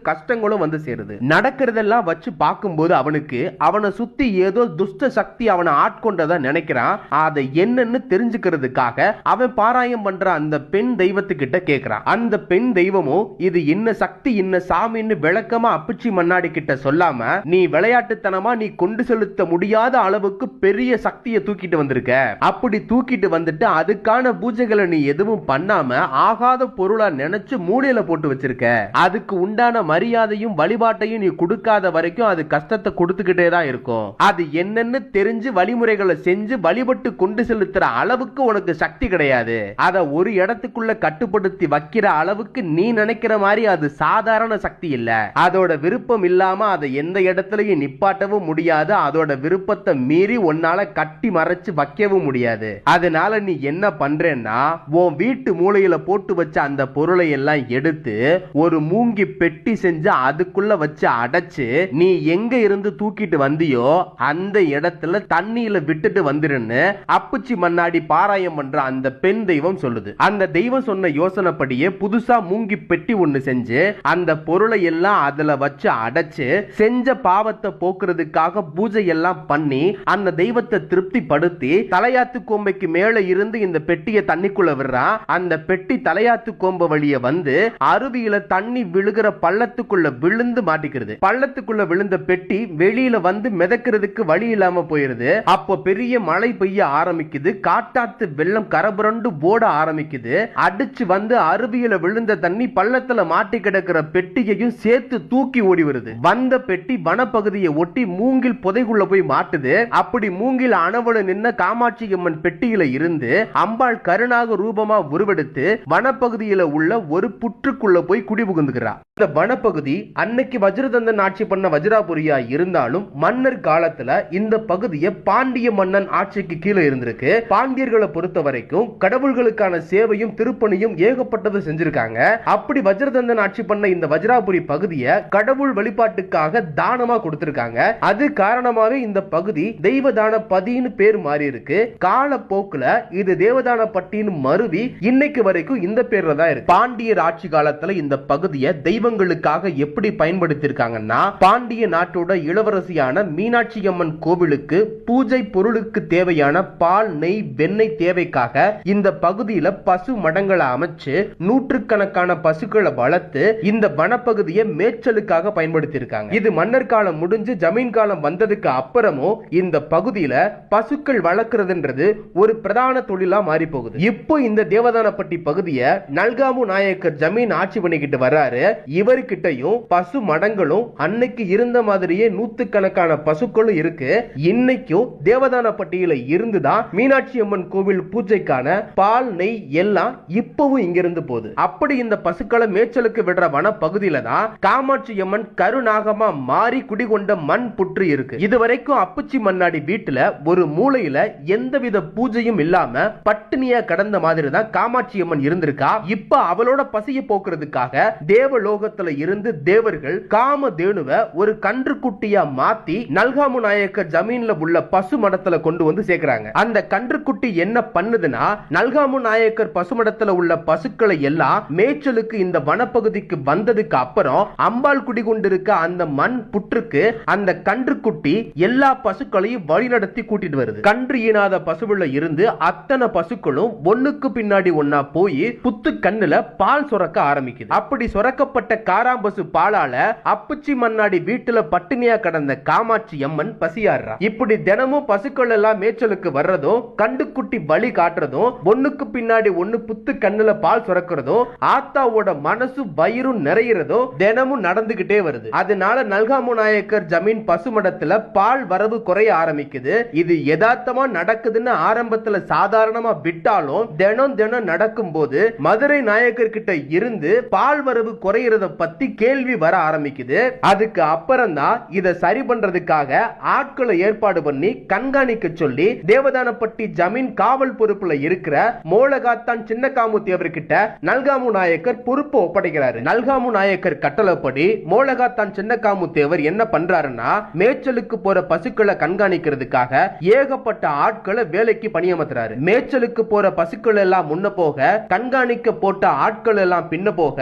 கஷ்டங்களும் வந்து சேருது. நடக்கிறதெல்லாம் வச்சு பார்க்கும்போது அவனுக்கு அவனை சுத்தி ஏதோ துஷ்ட சக்தி அவனை ஆட்கொண்டதா நினைக்கிறான். அதை என்னன்னு தெரிஞ்சுக்கிறதுக்காக அவன் பாராயம் பண்ற அந்த பெண் தெய்வத்துக்கிட்ட கேட்கிறான். அந்த பெண் தெய்வமும் இது என்ன சக்தி என்ன சாமின்னு விளக்கமா அப்புச்சி மண்ணாடி கிட்ட சொல்லாம, நீ விளையாட்டுத்தனமா நீ கொண்டு செலுத்த முடியாத அளவுக்கு பெரிய சக்தியை தூக்கிட்டு வந்திருக்க. அப்படி தூக்கிட்டு வந்துட்டு அதுக்கான பூஜைகளை நீ எதுவும் பண்ணாம ஆகாத பொருளா நினைச்சு மூலையில போட்டு வச்சிருக்க. அதுக்கு உண்டான மரியாதையும் வழிபாட்டையும் நீ கொடுக்காத வரைக்கும் அது கஷ்டத்தை கொடுத்துக்கிட்டே தான் இருக்கும். அது என்னன்னு தெரிஞ்சு வழிமுறைகளை செஞ்சு வழிபட்டு கொண்டு செலுத்துற அளவுக்கு உனக்கு சக்தி கிடையாது. அதை ஒரு இடத்துக்குள்ள கட்டுப்படுத்தி வைக்கிற அளவுக்கு நீ நினைக்கிற மாதிரி அது சாதாரண சக்தி இல்ல. அதோட விருப்பம் இல்லாம அதை எந்த இடத்துலயும் நிப்பாட்டவும் முடியாது. அதோட விருப்பத்தை மீறி உன்னால கட்டி மறைச்சு வைக்கவும் முடியாது. அதனால நீ என்ன பண்றேன்னா, உன் வீட்டு மூலையில போட்டு வச்ச அந்த பொருளை எல்லாம் எடுத்து ஒரு மூங்கி பெட்டி செஞ்சு அதுக்குள்ள வச்சு அடைச்சு நீ எங்க இருந்து தூக்கிட்டு வந்தியோ அந்த இடத்துல தண்ணியில விட்டுட்டு வந்துருன்னு அப்புச்சி மண்ணாடி பாராயம் பண்ற அந்த பெண் தெய்வம் சொல்லுது. அந்த தெய்வம் சொன்ன யோசனைப்படியே புதுசா மூங்கி பெட்டி ஒண்ணு செஞ்சு அந்த பொருளை எல்லாம் அதுல வச்சு அடைச்சு செஞ்ச பாவத்தை போக்குறதுக்காக பூஜை எல்லாம் பண்ணி அந்த தெய்வத்தை திருப்தி படுத்தி தலையாத்து கோம்பைக்கு மேல இருந்து இந்த பெட்டியை தண்ணிக்குள்ள விடுறான். அந்த பெட்டி தலையாத்து கோம்பை வழிய வந்து அருவியில தண்ணி விழுகிற பள்ளத்துக்குள்ள விழுந்து மாட்டிக்கிறது. பள்ளத்துக்குள்ள விழுந்த பெட்டி வெளியில வந்து மிதக்கிறதுக்கு வழி இல்லாம போயிருது. அப்போ பெரிய மழை பெய்ய ஆரம்பிக்குது. காட்டாத்து வெள்ளம் கரபுரண்டு ஓட ஆரம்பிக்குது. அடிச்சு வந்து அருவியில விழுந்த தண்ணி பள்ளத்துல மாட்டி கிடக்கிற பெட்டியையும் சேர்த்து தூக்கி ஓடி வருது. வந்த பெட்டி வனப்பகுதியை ஒட்டி மூங்கில் புதைக்குள்ள போய் மாட்டுது. அப்படி மூங்கில் அணவள நின்ன காமாட்சி அம்மன் பெட்டியில இருந்து அம்பாள் கருணாக ரூபமா உருவெடுத்து வனப்பகுதியில உள்ள ஒரு புற்றுக்குள்ள போய் குடி புகுந்துகிறார். இந்த வனப்பகுதி அன்னைக்கு வஜ்ரதந்தன் ஆட்சி பண்ண வஜ்ராபுரியா இருந்தாலும் மன்னர் காலத்துல இந்த பகுதியை பாண்டிய மன்னன் ஆட்சிக்கு கீழே இருந்திருக்கு. பாண்டியர்களை பொறுத்த வரைக்கும் கடவுள்களுக்கான சேவையும் திருப்பணியும் ஏகப்பட்டது செஞ்சிருக்காங்க. அப்படி வஜ்ரதந்தன் ஆட்சி பண்ண இந்த வஜ்ராபுரி பகுதியை கடவுள் வழிபாட்டுக்காக தானமா கொடுத்திருக்காங்க. அது காரணமாவே இந்த பகுதி தெய்வதான பதின்னு பேர் மாறி இருக்கு. காலப்போக்குல இது தேவதான பட்டின்னு மருவி இன்னைக்கு வரைக்கும் இந்த பேர்ல தான் இருக்கு. பாண்டியர் ஆட்சி காலத்துல இந்த பகுதியை தெய்வங்களுக்காக எப்படி பயன்படுத்திருக்காங்கன்னா, பாண்டிய நாட்டோட இளவரசியான மீனாட்சி அம்மன் கோவிலுக்கு பூஜை பொருளுக்கு தேவையான பால், நெய், வெண்ணெய் தேவைக்காக இந்த பகுதியில பசு மடங்களை அமைச்சு நூற்றுக்கணக்கான பசுக்களை வளர்த்து இந்த வனப்பகுதியை மேய்ச்சலுக்காக பயன்படுத்தி இருக்காங்க. இது மன்னர் காலம் முடிஞ்சு ஜமீன் காலம் வந்ததுக்கு அப்புறமும் இந்த பகுதியில பசுக்கள் வளர்க்கிறதுன்றது ஒரு பிரதான தொழிலா மாறி போகுது. இப்போ இந்த தேவதானப்பட்டி பகுதியை நல்காமு நாயக்கர் ஜமீன் ஆட்சி பண்ணிக்கிட்டு வர்றாரு. இவர்கிட்டையும் பசு மடங்களும் அன்னைக்கு இருந்த மாதிரியே நூத்துக்கணக்கான பசுக்களும் இருக்கு. இன்னைக்கும் தேவதானப்பட்டியில இருந்துதான் மீனாட்சி அம்மன் கோவில் பூஜைக்கான பால், நெய் எல்லாம் இப்பவும் இங்கிருந்து போகுது. அப்படி இந்த பசுக்களை மேய்ச்சலுக்கு விடுற வன பகுதியில தான் காமாட்சி அம்மன் கருநாகமா மாறி குடிகொண்ட மண் புற்று இருக்கு. இதுவரைக்கும் அப்புச்சி மண்ணாடி வீட்டுல ஒரு மூலையில எந்தவித பூஜையும் இல்லாம பட்டினியா கடந்த மாதிரி தான் காமாட்சி அம்மன் இருந்திருக்கா. இப்ப அவளோட பசியை போக்குறதுக்காக தேவலோகத்துல இருந்து தேவர்கள் காமதேனுவை ஒரு கன்றுக்குட்டியா மாத்தி நல்காமு நாயக்கர் ஜமீன்ல உள்ள பசு மடத்துல கொண்டு வந்து சேர்க்கிறாங்க. அந்த கன்றுக்குட்டி என்ன பண்ணுதுன்னா, நல்காமு நாயக்கர் பசுமடத்துல உள்ள பசுக்களை எல்லாம் மேய்ச்சலுக்கு இந்த வனப்பகுதிக்கு வந்ததுக்கு அப்புறம் அம்பாள் குடிகொண்டிருக்க அந்த மண் புற்றுக்கு அந்த கன்றுக்குட்டி எல்லா பசுக்களையும் வழிநடத்தி கூட்டிட்டு வருது. கன்று ஈனாத பசுவுல இருந்து அத்தனை பசுக்களும் ஒண்ணுக்கு பின்னாடி ஒன்னா போய் புத்து கண்ணுல பால் சுரக்க ஆரம்பிக்குது. அப்படி சுரக்கப்பட்ட காராம்பசு பாலால அப்புச்சி மண்ணாடி வீட்டுல பட்டினியா கடந்த காமாட்சி அம்மன் பசியாடுறா. இப்படி தினமும் பசுக்கள் எல்லாம் மேய்ச்சலுக்கு வர்றதும் கண்டுக்குட்டி பலி காட்டுறதும் ஒண்ணுக்கு பின்னாடி ஒண்ணு புத்து கண்ணுல பால் சுரக்கிறதும் ஆத்தாவோட மனசு வயிறும் நிறையிறதும் தினமும் நடந்துகிட்டே வருது. அதனால நல்காமு நாயக்கர் ஜமீன் பசுமடத்துல பால் வரவு குறைய ஆரம்பிக்குது. இது யதார்த்தமா நடக்குதுன்னு ஆரம்பத்துல சாதாரணமா விட்டாலும் தினம் தினம் நடக்கும் போது மதுரை நாயக்கர் கிட்ட இருந்து பால் வரவு குறையறத பத்தி கேள்வி வர ஆரம்பிக்குது. அதுக்கு அப்புறம் தான் இதை சரி பண்றதுக்காக ஆட்களை ஏற்பாடு பண்ணி கண்காணிக்க சொல்லி தேவதானப்பட்டி ஜமீன் காவல் பொறுப்புல இருக்கிற மோலகாத்தான் சின்னகாமு தேவர்கிட்ட நல்காமு நாயக்கர் பொறுப்பு ஒப்படைக்கிறாரு. நல்காமு நாயக்கர் கட்டளைப்படி மோலகாத்தான் சின்னகாமு தேவர் என்ன பண்றாருன்னா, மேய்ச்சலுக்கு போற பசுக்களை கண்காணிக்கிறதுக்காக ஏகப்பட்ட ஆட்களை வேலைக்கு பணியமர்த்துறாரு. மேய்ச்சலுக்கு போற பசுக்கள் எல்லாம் முன்ன போக, கண்காணிக்க போட்ட ஆட்கள் எல்லாம் பின்ன போக,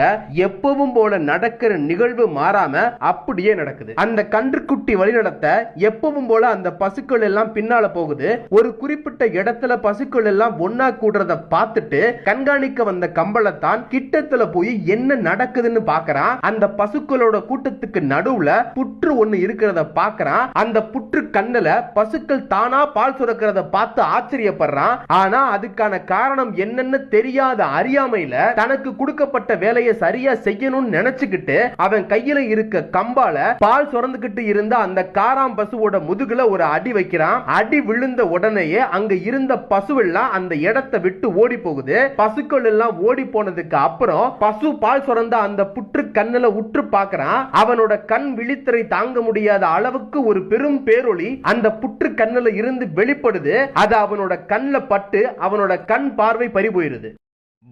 எப்பவும் போல நடக்கிற நிகழ்வு மாறாம அப்படியே நடக்குது. அந்த கன்றுக்குட்டி வழிநடத்த எப்பவும் போல அந்த பசுக்கள் எல்லாம் பின்னால போகுது. ஒரு குறிப்பிட்ட இடத்துல பசுக்கள் எல்லாம் ஒன்னா கூடுறத பார்த்துட்டு கண்காணிக்க வந்த கம்பளத்தான் கிட்டத்துல போய் என்ன நடக்குதுன்னு பார்க்கறான். அந்த பசுக்களோட கூட்டத்துக்கு நடுவுல புற்று ஒண்ணு இருக்கிறத பார்க்கறான். அந்த புற்று கண்ணுல பசுக்கள் தானா பால் சுரக்கிறத பார்த்து ஆச்சரியப்படுறான். ஆனா அதுக்கான காரணம் என்னன்னு தெரியாத அறியாமையில தனக்கு கொடுக்கப்பட்ட வேலையை சரியா செய்யணும்னு நினைச்சுக்கிட்டு அவன் கையில இருக்க கம்பால பால் சுரந்துகிட்டு இருந்த அந்த காராம் பசுவோட முதுகுல ஒரு அடி வைக்கிறான். அடி விழுந்த உடனேயே அங்க இருந்த பசுவெல்லாம் அந்த இடத்தை விட்டு ஓடி போகுது. பசுக்கள் எல்லாம் ஓடி போனதுக்கு அப்புறம் பசு பால் சுரந்த அந்த புற்று கண்ணுல உற்று பார்க்கறான். அவனோட கண் விழித்திரை தாங்க முடியாத அளவுக்கு ஒரு பெரும் பேரொளி அந்த புற்று கண்ணுல இருந்து வெளிப்படுது. அது அவனோட கண்ணுல பட்டு அவனோட கண் பார்வை பறி போயிருது.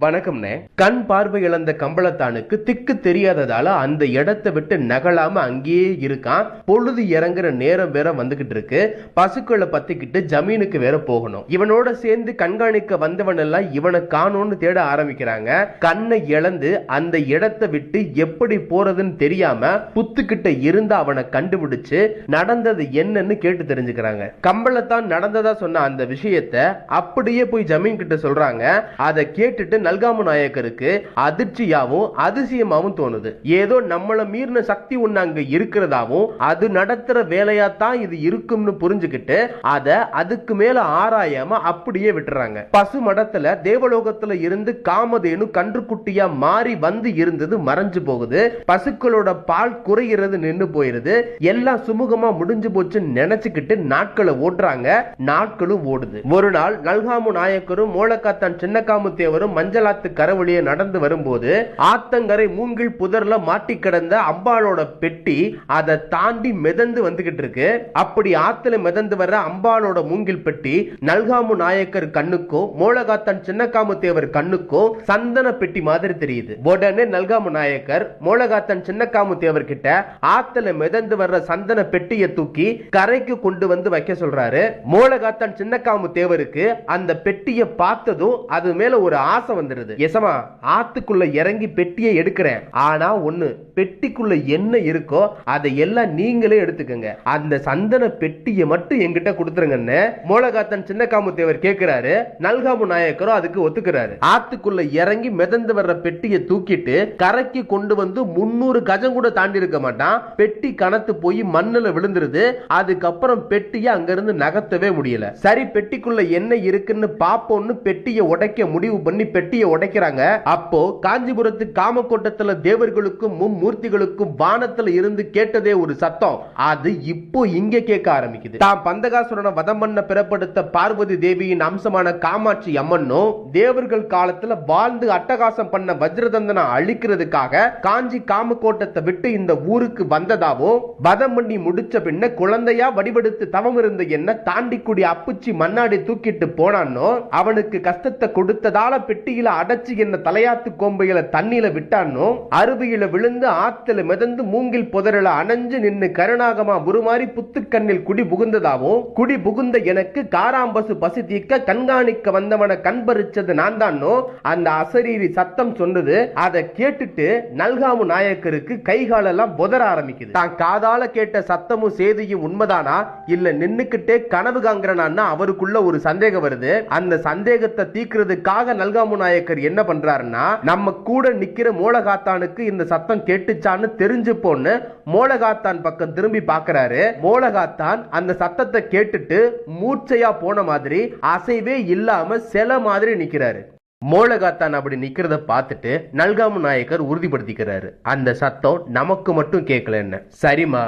வணக்கம்னே. கண் பார்வை இழந்த கம்பளத்தானுக்கு திக்கு தெரியாததால அந்த இடத்தை விட்டு நகலாம அங்கேயே இருக்கான். பொழுது இறங்குற நேரம் வேற வந்துகிட்டு இருக்கு. பசுக்களை பத்திக்கிட்டு ஜமீனுக்கு வேற போகணும். இவனோட சேர்ந்து கண்காணிக்க வந்தவன் எல்லாம் இவனை காணோன்னு தேட ஆரம்பிக்கிறாங்க. கண்ணை இழந்து அந்த இடத்தை விட்டு எப்படி போறதுன்னு தெரியாம புத்துக்கிட்ட இருந்து அவனை கண்டுபிடிச்சு நடந்தது என்னன்னு கேட்டு தெரிஞ்சுக்கிறாங்க. கம்பளத்தான் நடந்ததா சொன்ன அந்த விஷயத்தை அப்படியே போய் ஜமீன் கிட்ட சொல்றாங்க. அதை கேட்டுட்டு நல்காமு நாயக்கருக்கு அதிர்ச்சியாவும் அதிசயமாவும் தோணுது. ஏதோ நம்மள மீறின சக்தி ஒண்ணு அங்க இருக்கிறதாவும் அது நடத்துற வேலையா தான் இது இருக்கும்னு புரிஞ்சுக்கிட்டு அத அதுக்கு மேல ஆராயாம அப்படியே விட்டுறாங்க. பசு மடத்துல தேவலோகத்துல இருந்து காமதேனு கன்றுக்குட்டியா மாறி வந்து இருந்தது மறைஞ்சு போகுது. பசுக்களோட பால் குறைகிறது நின்னு போயிருது. எல்லாம் சுமூகமா முடிஞ்சு போச்சு நினைச்சுக்கிட்டு நாட்களை ஓட்டுறாங்க. நாட்களும் ஓடுது. ஒரு நாள் நல்காமு நாயக்கரும் மோலகாத்தான் சின்னகாமு தேவரும் மஞ்சளாத்து கரவழியை நடந்து வரும்போது ஆத்தங்கரை மூங்கில் புதர்ல மாட்டி கிடந்த அம்பாளோட பெட்டி அதை தாண்டி மிதந்து வந்துகிட்டு இருக்கு. அப்படி ஆத்துல மிதந்து வர்ற அம்பாளோட மூங்கில் பெட்டி நல்காமு நாயக்கர் கண்ணுக்கும் மோலகாத்தான் சின்னகாமு தேவர் கண்ணுக்கும் சந்தன பெட்டி மாதிரி தெரியுது. உடனே நல்காமு நாயக்கர் மோலகாத்தான் சின்னகாமு தேவர் கிட்ட ஆத்துல மிதந்து வர்ற சந்தன பெட்டியை தூக்கி கரைக்கு கொண்டு வந்து வைக்க சொல்றாரு. மோலகாத்தான் சின்னகாமு தேவருக்கு அந்த பெட்டியை பார்த்ததும் அது மேல ஒரு ஆசை வந்துருது. எசமா, ஆத்துக்குள்ள இறங்கி பெட்டியை எடுக்கிறேன். ஆனா ஒண்ணு, பெட்டிக்குள்ள என்ன இருக்கோ அதை எல்லாம் நீங்களே எடுத்துக்கங்க. அந்த சந்தன பெட்டியை மட்டும் என்கிட்ட கொடுத்துருங்கன்னு மோலகாத்தான் சின்னகாமு தேவர் கேட்கிறாரு. நல்காமு நாயக்கரும் அதுக்கு ஒத்துக்கிறாரு. ஆத்துக்குள்ள இறங்கி மிதந்து வர்ற பெட்டியை தூக்கிட்டு கரைக்கு கொண்டு வந்து 300 கஜம் கூட தாண்டி இருக்க மாட்டான். பெட்டி கனத்து போய் மண்ணுல விழுந்துருது. அதுக்கப்புறம் பெட்டியை அங்கிருந்து நகர்த்தவே முடியல. சரி, பெட்டிக்குள்ள என்ன இருக்குன்னு பாப்போம்னு பெட்டியை உடைக்க முடிவு பண்ணி பெட்டியை உடைக்கிறாங்க. அப்போ காஞ்சிபுரத்து காமக்கோட்டத்துல தேவர்களுக்கும் மும்மூர்த்திகளுக்கும் வானத்துல இருந்து கேட்டதே ஒரு சத்தம். அது இப்போ இங்க கேட்க ஆரம்பிக்குது. தாம் பந்தகாசுரனை வதம் பண்ண பிறப்படுத்த பார்வதி தேவியின் அம்சமான காமாட்சி அம்மனும் தேவர்கள் காலத்துல வாழ்ந்து அட்டகாசம் பண்ண வஜ்ரதந்தனை அழிக்கிறதுக்காக காஞ்சி காமக்கோட்டத்தை விட்டு இந்த ஊருக்கு வந்ததாவும், வதம் பண்ணி முடிச்ச பின்ன குழந்தையா வடிவெடுத்து தவம் இருந்த என்ன தாண்டிக்குடி அப்புச்சி மண்ணாடி தூக்கிட்டு போனானோ, அவனுக்கு கஷ்டத்தை கொடுத்ததால பெட்டியில அடைச்சி என்ன தலையாத்து கோம்பையில தண்ணியில விட்டானோ, அருவியில விழுந்து ஆத்துல மிதந்து மூங்கில் புதரில அணைஞ்சு நின்னு கருணாகமா உருமாறி புத்துக்கண்ணில் குடி புகுந்ததாவும், குடி புகுந்த எனக்கு காராம்பசு பசி தீர்க்க கண்காணிக்க வந்தவனை கண்பறிச்சது நான் தானோ அந்த அசரீரி சத்தம் சொன்னது. அதை கேட்டுட்டு நல்காமு நாயக்கருக்கு கைகாலெல்லாம் புதற ஆரம்பிக்குது. தான் காதால கேட்ட சத்தமும் செய்தியும் உண்மைதானா இல்ல நின்னுக்கிட்டே கனவு காங்கிறனான்னு அவருக்குள்ள ஒரு சந்தேகம் வருது. அந்த சந்தேகத்தை தீர்க்கிறதுக்காக நல்காமு நாயக்கர் என்ன பண்றாருன்னா, நம்ம கூட நிக்கிற மோலகாத்தானுக்கு இந்த சத்தம் கேட்டுச்சான்னு தெரிஞ்சு போன்னு மோலகாத்தான் பக்கம் திரும்பி பார்க்கறாரு. மோலகாத்தான் அந்த சத்தத்தை கேட்டுட்டு மூர்ச்சையா போன மாதிரி அசைவே இல்லாம சில மாதிரி நிக்கிறாரு. மோலகாத்தான் அப்படி நிக்கிறத பார்த்துட்டு நல்காமு நாயக்கர் உறுதிப்படுத்திக்கிறாரு, அந்த சத்தம் நமக்கு மட்டும் கேட்கலன்னு. சரிமா,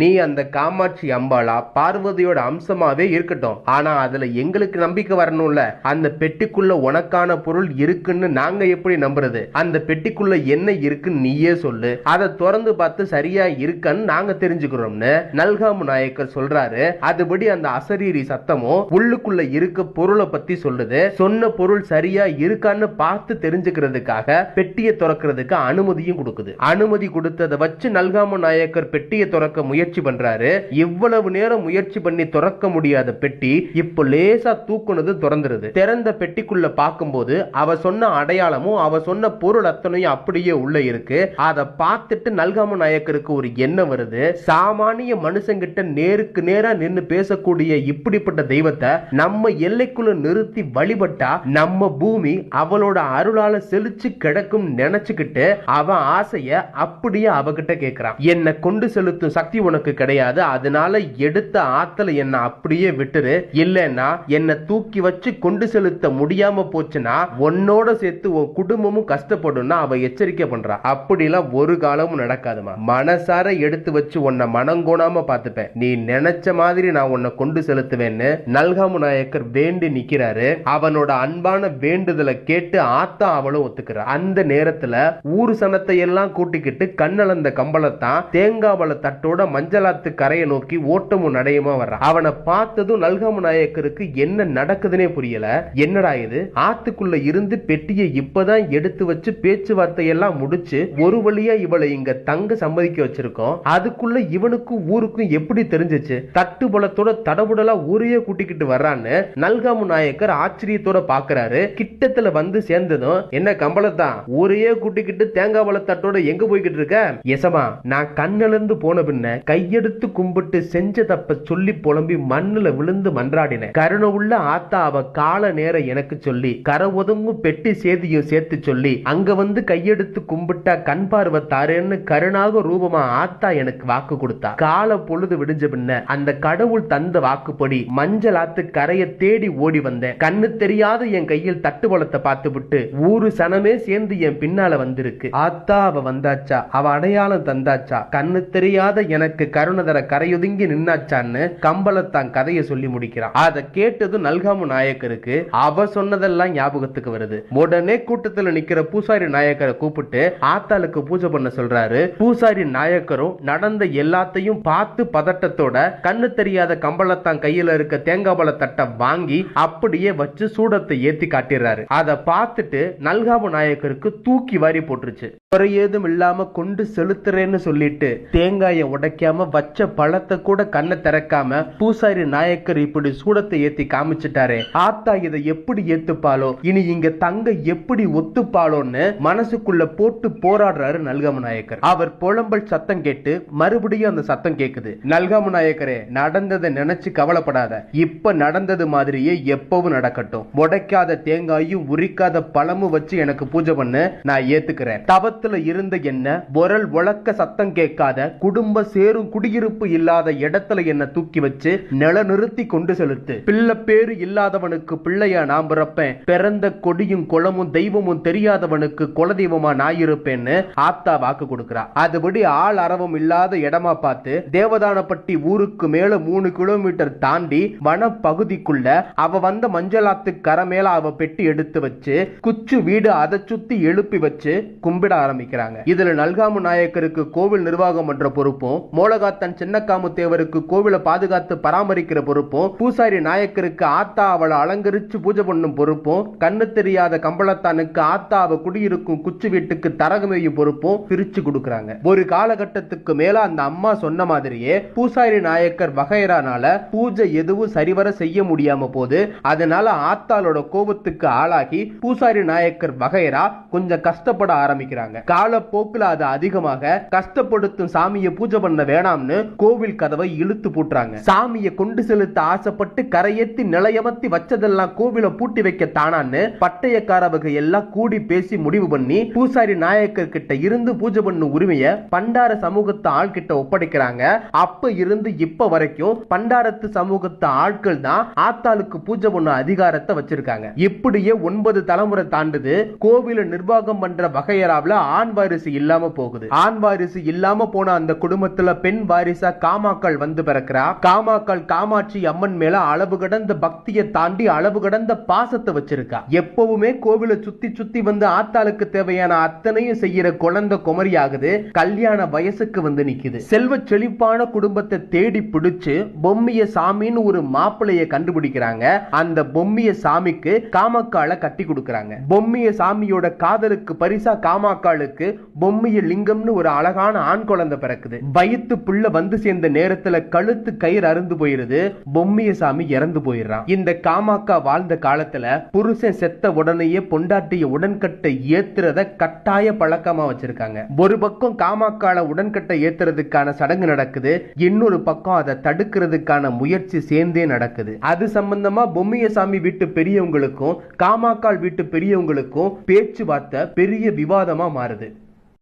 நீ அந்த காமாட்சி அம்பாளா பார்வதியோட அம்சமாவே இருக்கட்டும், ஆனா அதுல எங்களுக்கு நம்பிக்கை வரணும்ல. அந்த பெட்டிக்குள்ள உனக்கான பொருள் இருக்குன்னு நாங்க எப்படி நம்புறது? அந்த பெட்டிக்குள்ள என்ன இருக்குன்னு நீயே சொல்லு, அதை திறந்து பார்த்து சரியா இருக்கான்னு நாங்க தெரிஞ்சுக்கிறோம்னு நல்காமு நாயக்கர் சொல்றாரு. அதுபடி அந்த அசரீரி சத்தமும் உள்ளுக்குள்ள இருக்க பொருளை பத்தி சொல்லுது. சொன்ன பொருள் சரியா இருக்கான்னு பார்த்து தெரிஞ்சுக்கிறதுக்காக பெட்டியை திறக்கிறதுக்கு அனுமதியும் கொடுக்குது. அனுமதி கொடுத்ததை வச்சு நல்காமு நாயக்கர் பெட்டியை திறக்க முயற்சி பண்றாரு. இவ்வளவு நேரம் முயற்சி பண்ணி திறக்க முடியாத பெட்டி இப்ப லேசா தூக்குனது திறந்துருது. திறந்த பெட்டிக்குள்ள பார்க்கும்போது அவ சொன்ன அடையாளமும் அவ சொன்ன பொருள் அத்தனையும் அப்படியே உள்ள இருக்கு. அதை பார்த்துட்டு நல்காமு நாயக்கருக்கு ஒரு எண்ணம் வருது. சாமானிய மனுஷங்கிட்ட நேருக்கு நேரா நின்னு பேசக்கூடிய இப்படிப்பட்ட தெய்வத்தை நம்ம எல்லைக்குள்ள நிறுத்தி வழிபட்டா நம்ம பூமி அவளோட அருளால செழிச்சு கிடக்கும் நினைச்சுக்கிட்டு அவன் ஆசைய அப்படியே அவகிட்ட கேட்கிறான். என்னை கொண்டு செலுத்தும் சக்தி உனக்கு கிடையாது, அதனால எடுத்த ஆத்தல என்ன அப்படியே விட்டுரு, இல்லைன்னா என்ன தூக்கி வச்சு கொண்டு செலுத்த முடியாம போச்சுன்னா உன்னோட சேர்த்து உன் குடும்பமும் கஷ்டப்படும் அவ எச்சரிக்கை பண்றா. அப்படிலாம் ஒரு காலமும் நடக்காதுமா. மனசார எடுத்து வச்சு உன்னை மனங்கோணாம பார்த்துப்பேன், நீ நினைச்ச மாதிரி நான் உன்னை கொண்டு செலுத்துவேன்னு நல்காமு நாயக்கர் வேண்டி நிக்கிறாரு. அவனோட அன்பான வேண்டுதலை கேட்டு ஆத்தா அவளும் ஒத்துக்கிறார். அந்த நேரத்துல ஊரு சனத்தை எல்லாம் கூட்டிக்கிட்டு கண்ணளந்த கம்பளத்தான் தேங்காவள தட்டோட மஞ்சளாத்து கரையை நோக்கி ஓட்டமும் நடையுமா வர்றான். அவனை பார்த்ததும் நல்காமு நாயக்கருக்கு என்ன நடக்குதுன்னே புரியல. என்னடா இது, ஆத்துக்குள்ள இருந்து பெட்டியை இப்பதான் எடுத்து வச்சு பேச்சுவார்த்தை எல்லாம் முடிச்சு ஒரு வழியா இவளை இங்க தங்க சம்மதிக்க வச்சிருக்கோம், அதுக்குள்ள இவனுக்கும் ஊருக்கும் எப்படி தெரிஞ்சிச்சு? தட்டு பலத்தோட தடபுடலா ஊரையே கூட்டிக்கிட்டு வர்றான்னு நல்காமு நாயக்கர் ஆச்சரியத்தோட பாக்குறாரு. கிட்டத்துல வந்து சேர்ந்ததும், என்ன கம்பளத்தான் ஊரையே கூட்டிக்கிட்டு தேங்காய் பழத்தட்டோட எங்க போய்கிட்டு இருக்க? எசமா, நான் கண்ணிலிருந்து போன பின்ன கையெடுத்து கும்பிட்டு செஞ்ச தப்ப சொல்லி புலம்பி மண்ணுல விழுந்து மன்றாடினேன். கருணை உள்ள ஆத்தா அவ கால நேரம் எனக்கு சொல்லி கரை ஒதுங்கும் பெட்டி சேதியும் சேர்த்து சொல்லி அங்க வந்து கையெடுத்து கும்பிட்டா கண் பார்வை தாரேன்னு கருணாக ரூபமா ஆத்தா எனக்கு வாக்கு கொடுத்தா. கால பொழுது விடிஞ்ச பின்ன அந்த கடவுள் தந்த வாக்குப்படி மஞ்சள் ஆத்து கரையை தேடி ஓடி வந்தேன். கண்ணு தெரியாத என் கையில் தட்டுவளத்தை பார்த்து விட்டு ஊரு சனமே சேர்ந்து என் பின்னால வந்திருக்கு. ஆத்தா அவ வந்தாச்சா, அவ அடையாளம் தந்தாச்சா, கண்ணு தெரியாத எனக்கு கருணை தர கரையொதுங்கி நின்னாச்சான்னு கம்பளத்தான் கதையை சொல்லி முடிக்கிறான். அதை கேட்டதும் நல்காமு நாயக்கருக்கு அவ சொன்னதெல்லாம் ஞாபகத்துக்கு வருது. உடனே கூட்டத்தில் நிக்கிற பூசாரி நாயக்கரை கூப்பிட்டு ஆத்தாளுக்கு பூஜை பண்ண சொல்றாரு. பூசாரி நாயக்கரும் நடந்த எல்லாத்தையும் பார்த்து பதட்டத்தோட கண்ணு தெரியாத கம்பளத்தான் கையில இருக்க தேங்காய் பழ தட்டை வாங்கி அப்படியே வச்சு சூடத்தை ஏத்தி காட்டிடுறாரு. அதை பார்த்துட்டு நல்காமு நாயக்கருக்கு தூக்கி வாரி போட்டுருச்சு. குறையேதும் இல்லாம கொண்டு செலுத்துறேன்னு சொல்லிட்டு தேங்காயை உடைக்காம வச்ச பழத்தை கூட கண்ணை திறக்காம பூசாரி நாயக்கர் இப்படி சூடத்தை ஏத்தி காமிச்சிட்டாரே, ஆத்தா இதை எப்படி ஏத்துப்பாளோ, இனி இங்க தங்க எப்படி ஒத்துப்பாளோன்னு மனசுக்குள்ள போட்டு போராடுறாரு நல்காமு நாயக்கர். அவர் புலம்பல் சத்தம் கேட்டு மறுபடியும் அந்த சத்தம் கேக்குது. நல்காமு நாயக்கரே, நடந்ததை நினைச்சு கவலைப்படாத, இப்ப நடந்தது மாதிரியே எப்பவும் நடக்கட்டும். உடைக்காத தேங்காயும் உரிக்காத பழமும் வச்சு எனக்கு பூஜை பண்ணு, நான் ஏத்துக்கிறேன். தவத்துல இருந்த என்ன பொருள் உலக்க சத்தம் கேட்காத குடும்ப சேரும் குடியிருப்பு இல்லாத இடத்துல என்ன தூக்கி வச்சு நில நிறுத்தி கொண்டு செலுத்து. பிள்ளை பேரு இல்லாதவனுக்கு பிள்ளையா நான் பிறப்பேன், பிறந்த கொடியும் குளமும் தெய்வமும் தெரியாதவனுக்கு குலதெய்வமா நான் இருப்பேன்னு ஆத்தா வாக்கு கொடுக்கிறா. அதுபடி ஆள் அரவம் இல்லாத இடமா பார்த்து தேவதானப்பட்டி ஊருக்கு மேல 3 கிலோமீட்டர் தாண்டி வன பகுதிக்குள்ள அவ வந்த மஞ்சளாத்து கரை மேல அவ பெட்டி எடுத்து வச்சு குச்சு வீடு அதை சுத்தி எழுப்பி வச்சு கும்பிட ஆரம்பிக்கிறாங்க. இதுல நல்காமு நாயக்கருக்கு கோவில் நிர்வாகம் பண்ற பொறுப்பும், மோலகாத்தன் சின்னக்காமு தேவருக்கு கோவிலை பாதுகாத்து பராமரிக்கிற பொறுப்பும், பூசாரி நாயக்கருக்கு ஆத்தா அவளை அலங்கரிச்சு பூஜை பண்ணும் பொறுப்பும், கண்ணு தெரியாத கம்பளத்தானுக்கு ஆத்தா அவ குடியிருக்கும் குச்சு வீட்டுக்கு தரகமேயும் பொறுப்பும் பிரிச்சு கொடுக்கறாங்க. ஒரு காலகட்டத்துக்கு மேல அந்த அம்மா சொன்ன மாதிரியே பூசாரி நாயக்கர் வகையறானால பூஜை எதுவும் சரிவர செய்ய முடியாம போது. அதனால ஆத்தாளோட கோபத்துக்கு ஆளாகி பூசாரி நாயக்கர் வகையரா கொஞ்சம் கஷ்டப்பட ஆரம்பிக்கிறாங்க. காலப்போக்கில் அது அதிகமாக கஷ்டப்படுத்தும் சாமியை பூஜை பண்ண வேணாம்னு கோவில் கதவை இழுத்து பூட்டுறாங்க. சாமியை கொண்டு செலுத்த ஆசைப்பட்டு கரையேத்தி நிலையமத்தி வச்சதெல்லாம் கோவிலை பூட்டி வைக்க தானான்னு பட்டயக்காரவங்க எல்லாம் கூடி பேசி முடிவு பண்ணி பூசாரி நாயக்கர் கிட்ட இருந்து பூஜை பண்ணும் உரிமையை பண்டார சமூகத்து ஆள் கிட்ட ஒப்படைக்கிறாங்க. அப்ப இருந்து இப்ப வரைக்கும் பண்டாரத்து சமூகத்து ஆட்கள் தான் ஆத்தாளுக்கு பூஜை பண்ண அதிகாரத்தை வச்சிருக்காங்க. இப்படியே 9 தலைமுறை தாண்டுது. கோவில நிர்வாகம் பண்ற வகையராவில் ஆண் வாரிசு இல்லாம போகுது. ஆண் வாரிசு இல்லாம போன அந்த குடும்பத்துல பெண் வாரிசா காமாக்கள் வந்து பிறக்கிறா. காமாக்கள் காமாட்சி அம்மன் மேல அளவு கடந்த பக்தியை தாண்டி அளவு கடந்த பாசத்தை வச்சிருக்கா. எப்பவுமே கோவிலை சுத்தி சுத்தி வந்து ஆத்தாளுக்கு தேவையான அத்தனையும் செய்யற குழந்தை குமரி ஆகுது. கல்யாண வயசுக்கு வந்து நிக்குது. செல்வ செழிப்பான குடும்பத்தை தேடி பிடிச்சு பொம்மிய சாமின்னு ஒரு மாப்பிளைய கண்டுபிடிக்கிறாங்க. அந்த பொம்மிய சாமிக்கு காமாக்கால கட்டி கொடுக்கறாங்க. பொம்மிய சாமியோட காதலுக்கு பரிசா காமாக்காலுக்கு பொம்மிய லிங்கம்னு ஒரு அழகான ஆண் குழந்தை பிறக்குது. வயித்து புள்ள வந்து சேர்ந்த நேரத்துல கழுத்து கயிறு அருந்து போயிருது. பொம்மிய சாமி இறந்து போயிடுறான். இந்த காமாக்கா வாழ்ந்த காலத்துல புருஷன் செத்த உடனேயே பொண்டாட்டிய உடன்கட்டை ஏத்துறத கட்டாய பழக்கமா வச்சிருக்காங்க. ஒரு பக்கம் காமாக்கால உடன்கட்டை ஏத்துறதுக்கான சடங்கு நடக்குது, இன்னொரு பக்கம் அதை தடுக்கிறதுக்கான முயற்சி சேர்ந்தே நடக்குது. அது சம்பந்தமா பொம்மிய சாமி வீட்டு பெரியவங்களுக்கும் காமாக்கால் வீட்டு பெரியவங்களுக்கும் பேச்சுவார்த்தை பெரிய விவாதமா மாறுது.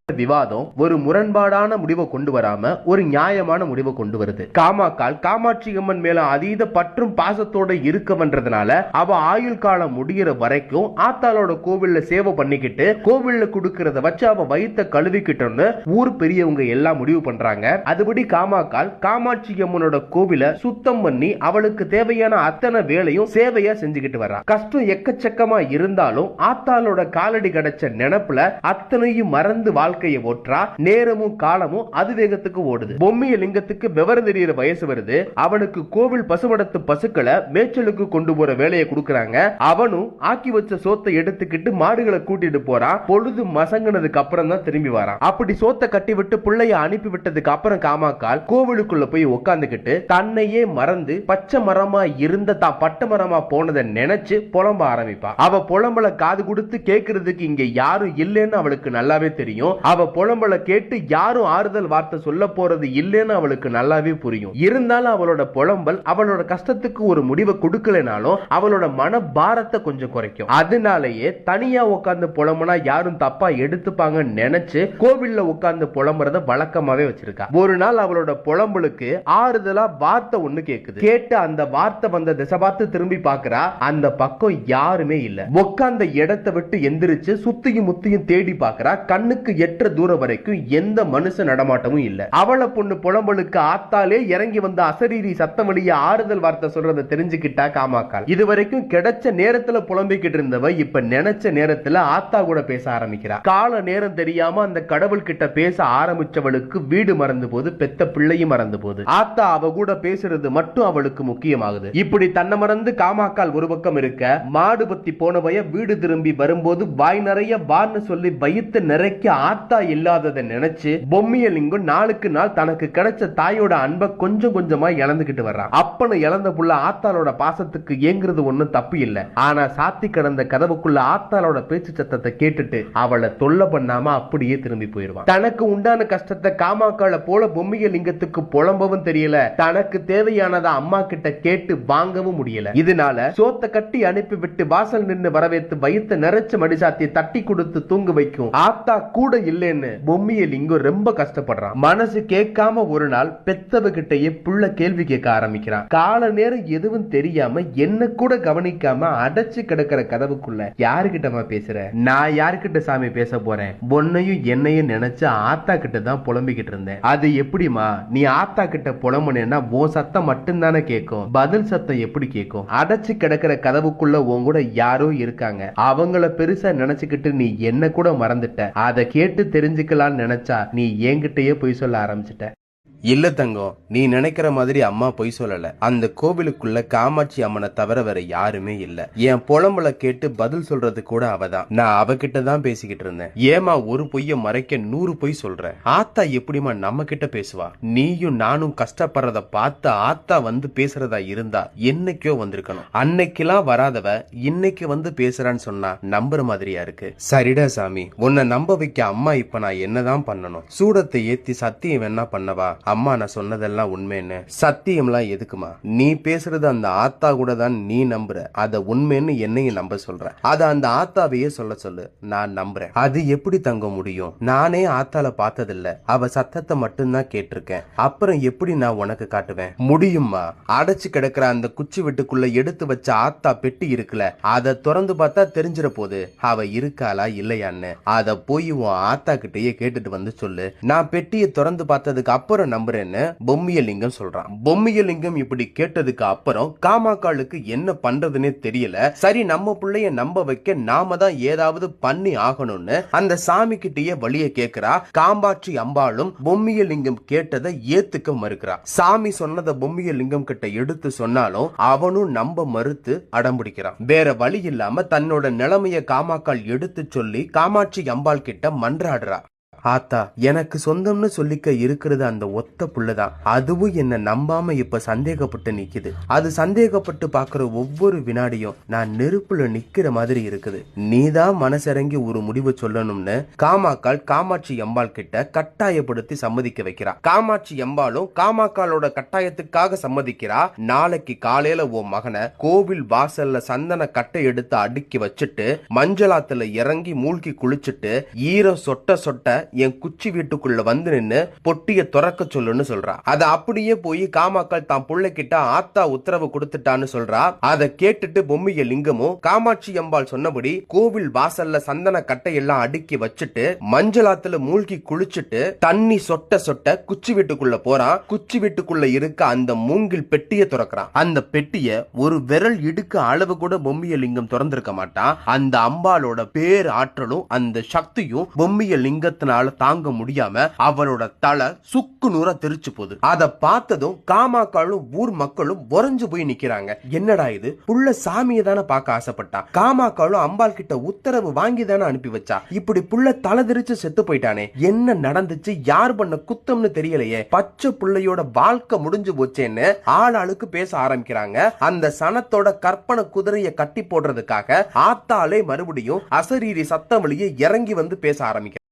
விவாதம் ஒரு முரண்பாடான முடிவை கொண்டு வராம ஒரு நியாயமான முடிவை கொண்டு வருது. காமாக்கால் காமாட்சி அம்மன் மேல அதீத பற்றும் பாசத்தோட இருக்கவன்றதுனால அவ ஆயுள் காலம் முடிகிற வரைக்கும் ஆத்தாளோட கோவில்ல சேவை பண்ணிக்கிட்டு கோவில்ல கொடுக்கறத வச்சு அவ வயித்த கழுவிக்கிட்டோன்னு ஊர் பெரியவங்க எல்லாம் முடிவு பண்றாங்க. அதுபடி காமாக்கால் காமாட்சி அம்மனோட கோவில சுத்தம் பண்ணி அவளுக்கு தேவையான அத்தனை வேலையும் சேவையா செஞ்சுக்கிட்டு வரா. கஷ்டம் எக்கச்சக்கமா இருந்தாலும் ஆத்தாளோட காலடி கிடைச்ச நினைப்புல அத்தனையும் மறந்து வாழ்க்கை ஓட்டுறா. நேரமும் காலமும் அது வேகத்துக்கு ஓடுது. பொம்மிய லிங்கத்துக்கு விவரம் தெரியற வயசு வருது. அவனுக்கு கோவில் பசுமடத்து பசுக்களை மேய்ச்சலுக்கு கொண்டு போற வேலையை கொடுக்கறாங்க. அவனும் ஆக்கி வச்ச சோத்தை எடுத்துக்கிட்டு மாடுகளை கூட்டிட்டு போறான். பொழுது மசங்கினதுக்கு அப்புறம் தான் திரும்பி வரான். அப்படி சோத்தை கட்டி விட்டு பிள்ளைய அனுப்பி விட்டதுக்கு அப்புறம் காமாக்கால் கோவிலுக்குள்ள போய் உட்கார்ந்துகிட்டு தன்னையே மறந்து பச்சை மரமா இருந்த தான் பட்ட மரமா போனதை நினைச்சு புலம்ப ஆரம்பிப்பா. அவ புலம்பல காது கொடுத்து கேட்கறதுக்கு இங்க யாரும் இல்லைன்னு அவளுக்கு நல்லாவே தெரியும். அவ புலம்பல கேட்டு யாரும் ஆறுதல் வார்த்தை சொல்ல போறது இல்லைன்னு அவளுக்கு நல்லாவே புரியும். இருந்தாலும் அவளோட புலம்பல் அவளோட கஷ்டத்துக்கு ஒரு முடிவை கொடுக்கலனாலும் அவளோட மன பாரத்தை கொஞ்சம் குறைக்கும். அதனாலேயே தனியா உட்கார்ந்து புலம்புனா யாரும் தப்பா எடுத்துப்பாங்கன்னு நினைச்சு கோவில்ல உட்கார்ந்து புலம்புறத வழக்கமாவே வச்சிருக்கா. ஒரு நாள் அவளோட புலம்பலுக்கு ஆறுதலா வார்த்தை ஒண்ணு கேக்குது. கேட்டு அந்த வார்த்தை வந்த திசை பார்த்து திரும்பி பாக்குறா. அந்த பக்கம் யாருமே இல்ல. உட்கார்ந்த இடத்தை விட்டு எந்திரிச்சு சுத்தியும் முத்தியும் தேடி பாக்குறா. கண்ணுக்கு எட்ட தூரம் வரைக்கும் எந்த மனுஷ நடமாட்டமும் இல்ல. அவள பொண்ணு புலம்பலுக்கு ஆத்தாலே இறங்கி வந்த அசரீரி சத்தம் வழியா ஆறுதல் வார்த்தை சொல்றத தெரிஞ்சுக்கிட்டா காமாக்கால். இதுவரைக்கும் கிடைச்ச நேரத்துல புலம்பிக்கிட்டு இருந்தவ இப்ப நினைச்ச நேரத்துல ஆத்தா கூட பேச ஆரம்பிக்கிறா. கால நேரம் தெரியாம அந்த கடவுள் கிட்ட பேச ஆரம்பிச்சவளுக்கு வீடு மறந்து போது, பெத்த பிள்ளையும் மறந்து போது. ஆத்தா அவ கூட பேசுறது மட்டும் அவளுக்கு முக்கியமாகுது. இப்படி தன்னை மறந்து காமாக்கால் ஒரு பக்கம் இருக்க, மாடு பத்தி போனவைய வீடு திரும்பி வரும்போது வாய் நிறைய வான்னு சொல்லி வயிற்று நிறைக்க ஆத்தா இல்லாததை நினைச்சு பொம்மிய லிங்கம் நாளுக்கு நாள் தனக்கு கிடைச்ச தாயோட அன்பை கொஞ்சம் கொஞ்சமா இழந்துகிட்டு வர்றான். அப்பனு இழந்த புள்ள ஆத்தாளோட பாசத்துக்கு ஏங்குறது ஒண்ணும் தப்பு இல்ல. ஆனா சாத்தி கிடந்த கதவுக்குள்ள ஆத்தாளோட பேச்சு சத்தத்தை கேட்டுட்டு அவளை தொல்லை பண்ணாம அப்படியே திரும்பி போயிருவான். தனக்கு உண்டான கஷ்டத்தை காமாக்கால போல பொம்மிய லிங்கத்துக்கு புலம்பவும் தெரியல, தனக்கு தேவையானதை அம்மா கிட்ட கேட்டு வாங்கவும் முடியல. இதனால சோத்தை கட்டி அனுப்பி விட்டு வாசல் நின்று வரவேற்று வயிற்று நிறைச்ச மடிசாத்தி தட்டி கொடுத்து தூங்க வைக்கும் ஆத்தா கூட இல்லைன்னு பொம்மிய லிங்கம் ரொம்ப கஷ்டப்படுறான். மனசு கேட்காம ஒரு நாள் பெத்தவகிட்டயே புள்ள கேள்வி கேட்க ஆரம்பிக்கிறான். கால நேரம் எதுவும் தெரியாம என்ன கூட கவனிக்காம அடைச்சு கிடக்கிற கதவுக்குள்ள யாருகிட்டமா பேசுற? நான் யாருக்கிட்ட சாமி பேச போறேன்? பொன்னையும் என்னையும் நினைச்சு ஆத்தா கிட்ட தான் புலம்பிக்கிட்டு இருந்தேன். அது எப்படிமா நீ ஆத்தா கிட்ட புலம்புனேன்னா உன் சத்தம் மட்டும்தானே கேட்கும், பதில் சத்தம் எப்படி கேட்கும்? அடைச்சு கிடக்கிற கதவுக்குள்ள உன் கூட யாரோ இருக்காங்க, அவங்கள பெருசா நினைச்சுக்கிட்டு நீ என்ன கூட மறந்துட்ட. அதை கேட்டு தெரிஞ்சுக்கலான்னு நினைச்சா நீ என்கிட்டயே போய் சொல்ல ஆரம்பிச்சிட்ட. இல்ல தங்கம், நீ நினைக்கிற மாதிரி அம்மா பொய் சொல்லல. அந்த கோவிலுக்குள்ள காமாட்சி அம்மனை தவிர வேற யாருமே இல்ல. என் புலம்பல கேட்டு பதில் சொல்றது கூட அவதான். நான் அவகிட்ட தான் பேசிக்கிட்டு இருந்தேன். ஏமா ஒரு பொய்ய மறைக்க 100 பொய் சொல்ற? ஆத்தா எப்படிமா நம்ம கிட்ட பேசுவா? நீயும் நானும் கஷ்டப்படுறத பார்த்து ஆத்தா வந்து பேசுறதா இருந்தா என்னைக்கோ வந்திருக்கணும். அன்னைக்கெல்லாம் வராதவ இன்னைக்கு வந்து பேசுறான்னு சொன்னா நம்புற மாதிரியா இருக்கு. சரிடா சாமி, உன்னை நம்ப வைக்க அம்மா இப்ப நான் என்னதான் பண்ணணும்? சூடத்தை ஏத்தி சத்தியம் என்ன பண்ணவா? அம்மா நான் சொன்னதெல்லாம் உண்மைன்னு. சத்தியம்லாம் எதுக்குமா? நீ பேசுறது அந்த ஆத்தா கூட தான் நீ நம்புற. அத உண்மைன்னு என்னையும் நம்ப சொல்ற. அத அந்த ஆத்தாவையே சொல்ல சொல்லு, நான் நம்புறேன். அது எப்படி தங்க முடியும்? நானே ஆத்தால பார்த்ததில்ல, அவ சத்தத்தை மட்டும்தான் கேட்டிருக்கேன். அப்புறம் எப்படி நான் உனக்கு காட்டுவேன்? முடியுமா? அடைச்சு கிடக்குற அந்த குச்சி வீட்டுக்குள்ள எடுத்து வச்ச ஆத்தா பெட்டி இருக்குல்ல, அதை திறந்து பார்த்தா தெரிஞ்சிட போது அவ இருக்காளா இல்லையான்னு. அத போய் உன் ஆத்தா கிட்டயே கேட்டுட்டு வந்து சொல்லு. நான் பெட்டியை திறந்து பார்த்ததுக்கு அப்புறம் நம்புறேன்னு பொம்மியலிங்கம் சொல்றான். பொம்மியலிங்கம் இப்படி கேட்டதுக்கு அப்புறம் காமாக்காளுக்கு என்ன பண்றதுன்னே தெரியல. சரி, நம்ம பிள்ளைய நம்ப வைக்க நாம தான் ஏதாவது பண்ணி ஆகணும்னு அந்த சாமி கிட்டயே வழிய கேக்குறா. காமாட்சி அம்பாளும் பொம்மியலிங்கம் கேட்டதை ஏத்துக்க மறுக்கிறா. சாமி சொன்னதை பொம்மியலிங்கம் கிட்ட எடுத்து சொன்னாலும் அவனும் நம்ப மறுத்து அடம்பிடிக்கிறான். வேற வழி இல்லாம தன்னோட நிலைமைய காமாக்காள் எடுத்து சொல்லி காமாட்சி அம்பாள் கிட்ட மன்றாடுறா. ஆத்தா, எனக்கு சொந்தம்னு சொல்லிக்க இருக்கிறது அந்த ஒத்த புள்ளதான். அதுவும் என்ன நம்பாம இப்ப சந்தேகப்பட்டு நிக்குது. அது சந்தேகப்பட்டு பாக்குற ஒவ்வொரு வினாடியும் நான் நெருப்புல நிக்கிற மாதிரி இருக்குது. நீதான் மனசிறங்கி ஒரு முடிவு சொல்லணும்னு காமாக்காள் காமாட்சி அம்பாள் கிட்ட கட்டாயப்படுத்தி சம்மதிக்க வைக்கிறா. காமாட்சி அம்பாளும் காமாக்காளோட கட்டாயத்துக்காக சம்மதிக்கிறா. நாளைக்கு காலையில உன் மகனை கோவில் வாசல்ல சந்தன கட்டை எடுத்து அடுக்கி வச்சுட்டு மஞ்சளாத்துல இறங்கி மூழ்கி குளிச்சுட்டு ஈரம் சொட்ட சொட்ட என் குச்சி வீட்டுக்குள்ள வந்து நின்னு பொட்டிய துறக்க சொல்லுன்னு சொல்றா. அத அப்படியே போய் காமாக்காள் தான் புள்ளை கிட்ட ஆத்தா உத்தரவு கொடுத்துட்டான்னு சொல்றா. அதை கேட்டுட்டு பொம்மிய லிங்கமும் காமாட்சி அம்பாள் சொன்னபடி கோவில் வாசல்ல சந்தன கட்டை எல்லாம் அடுக்கி வச்சுட்டு மஞ்சளாத்துல மூழ்கி குளிச்சுட்டு தண்ணி சொட்ட சொட்ட குச்சி வீட்டுக்குள்ள போறான். குச்சி வீட்டுக்குள்ள இருக்க அந்த மூங்கில் பெட்டிய துறக்கிறான். அந்த பெட்டிய ஒரு விரல் இடுக்கு அளவு கூட பொம்மிய லிங்கம் திறந்திருக்க மாட்டான். அந்த அம்பாளோட பேர் ஆற்றலும் அந்த சக்தியும் பொம்மிய லிங்கத்தினால தாங்க முடியாம அவளோட தலை சுக்கு நூறா தெரிச்சு போகுது. அத பார்த்ததும் காமாக்காளும் ஊர் மக்களும் உறைஞ்சு போய் நிக்கிறாங்க. என்னடா இது, புள்ள சாமியை தானே பார்க்க ஆசைப்பட்டான். காமாக்காளும் அம்பாள் கிட்ட உத்தரவு வாங்கி தானே அனுப்பி வச்சா. இப்படி புள்ள தலை தெரிச்சு செத்து போயிட்டானே, என்ன நடந்துச்சு, யார் பண்ண குத்தம்னு தெரியலையே, பச்சை புள்ளையோட வாழ்க்கை முடிஞ்சு போச்சேன்னு ஆளாளுக்கு பேச ஆரம்பிக்கிறாங்க. அந்த சனத்தோட கற்பனை குதிரையை கட்டி போடுறதுக்காக ஆத்தாலே மறுபடியும் அசரீரி சத்தம் வழியே இறங்கி வந்து பேச ஆரம்பிக்கிறாங்க.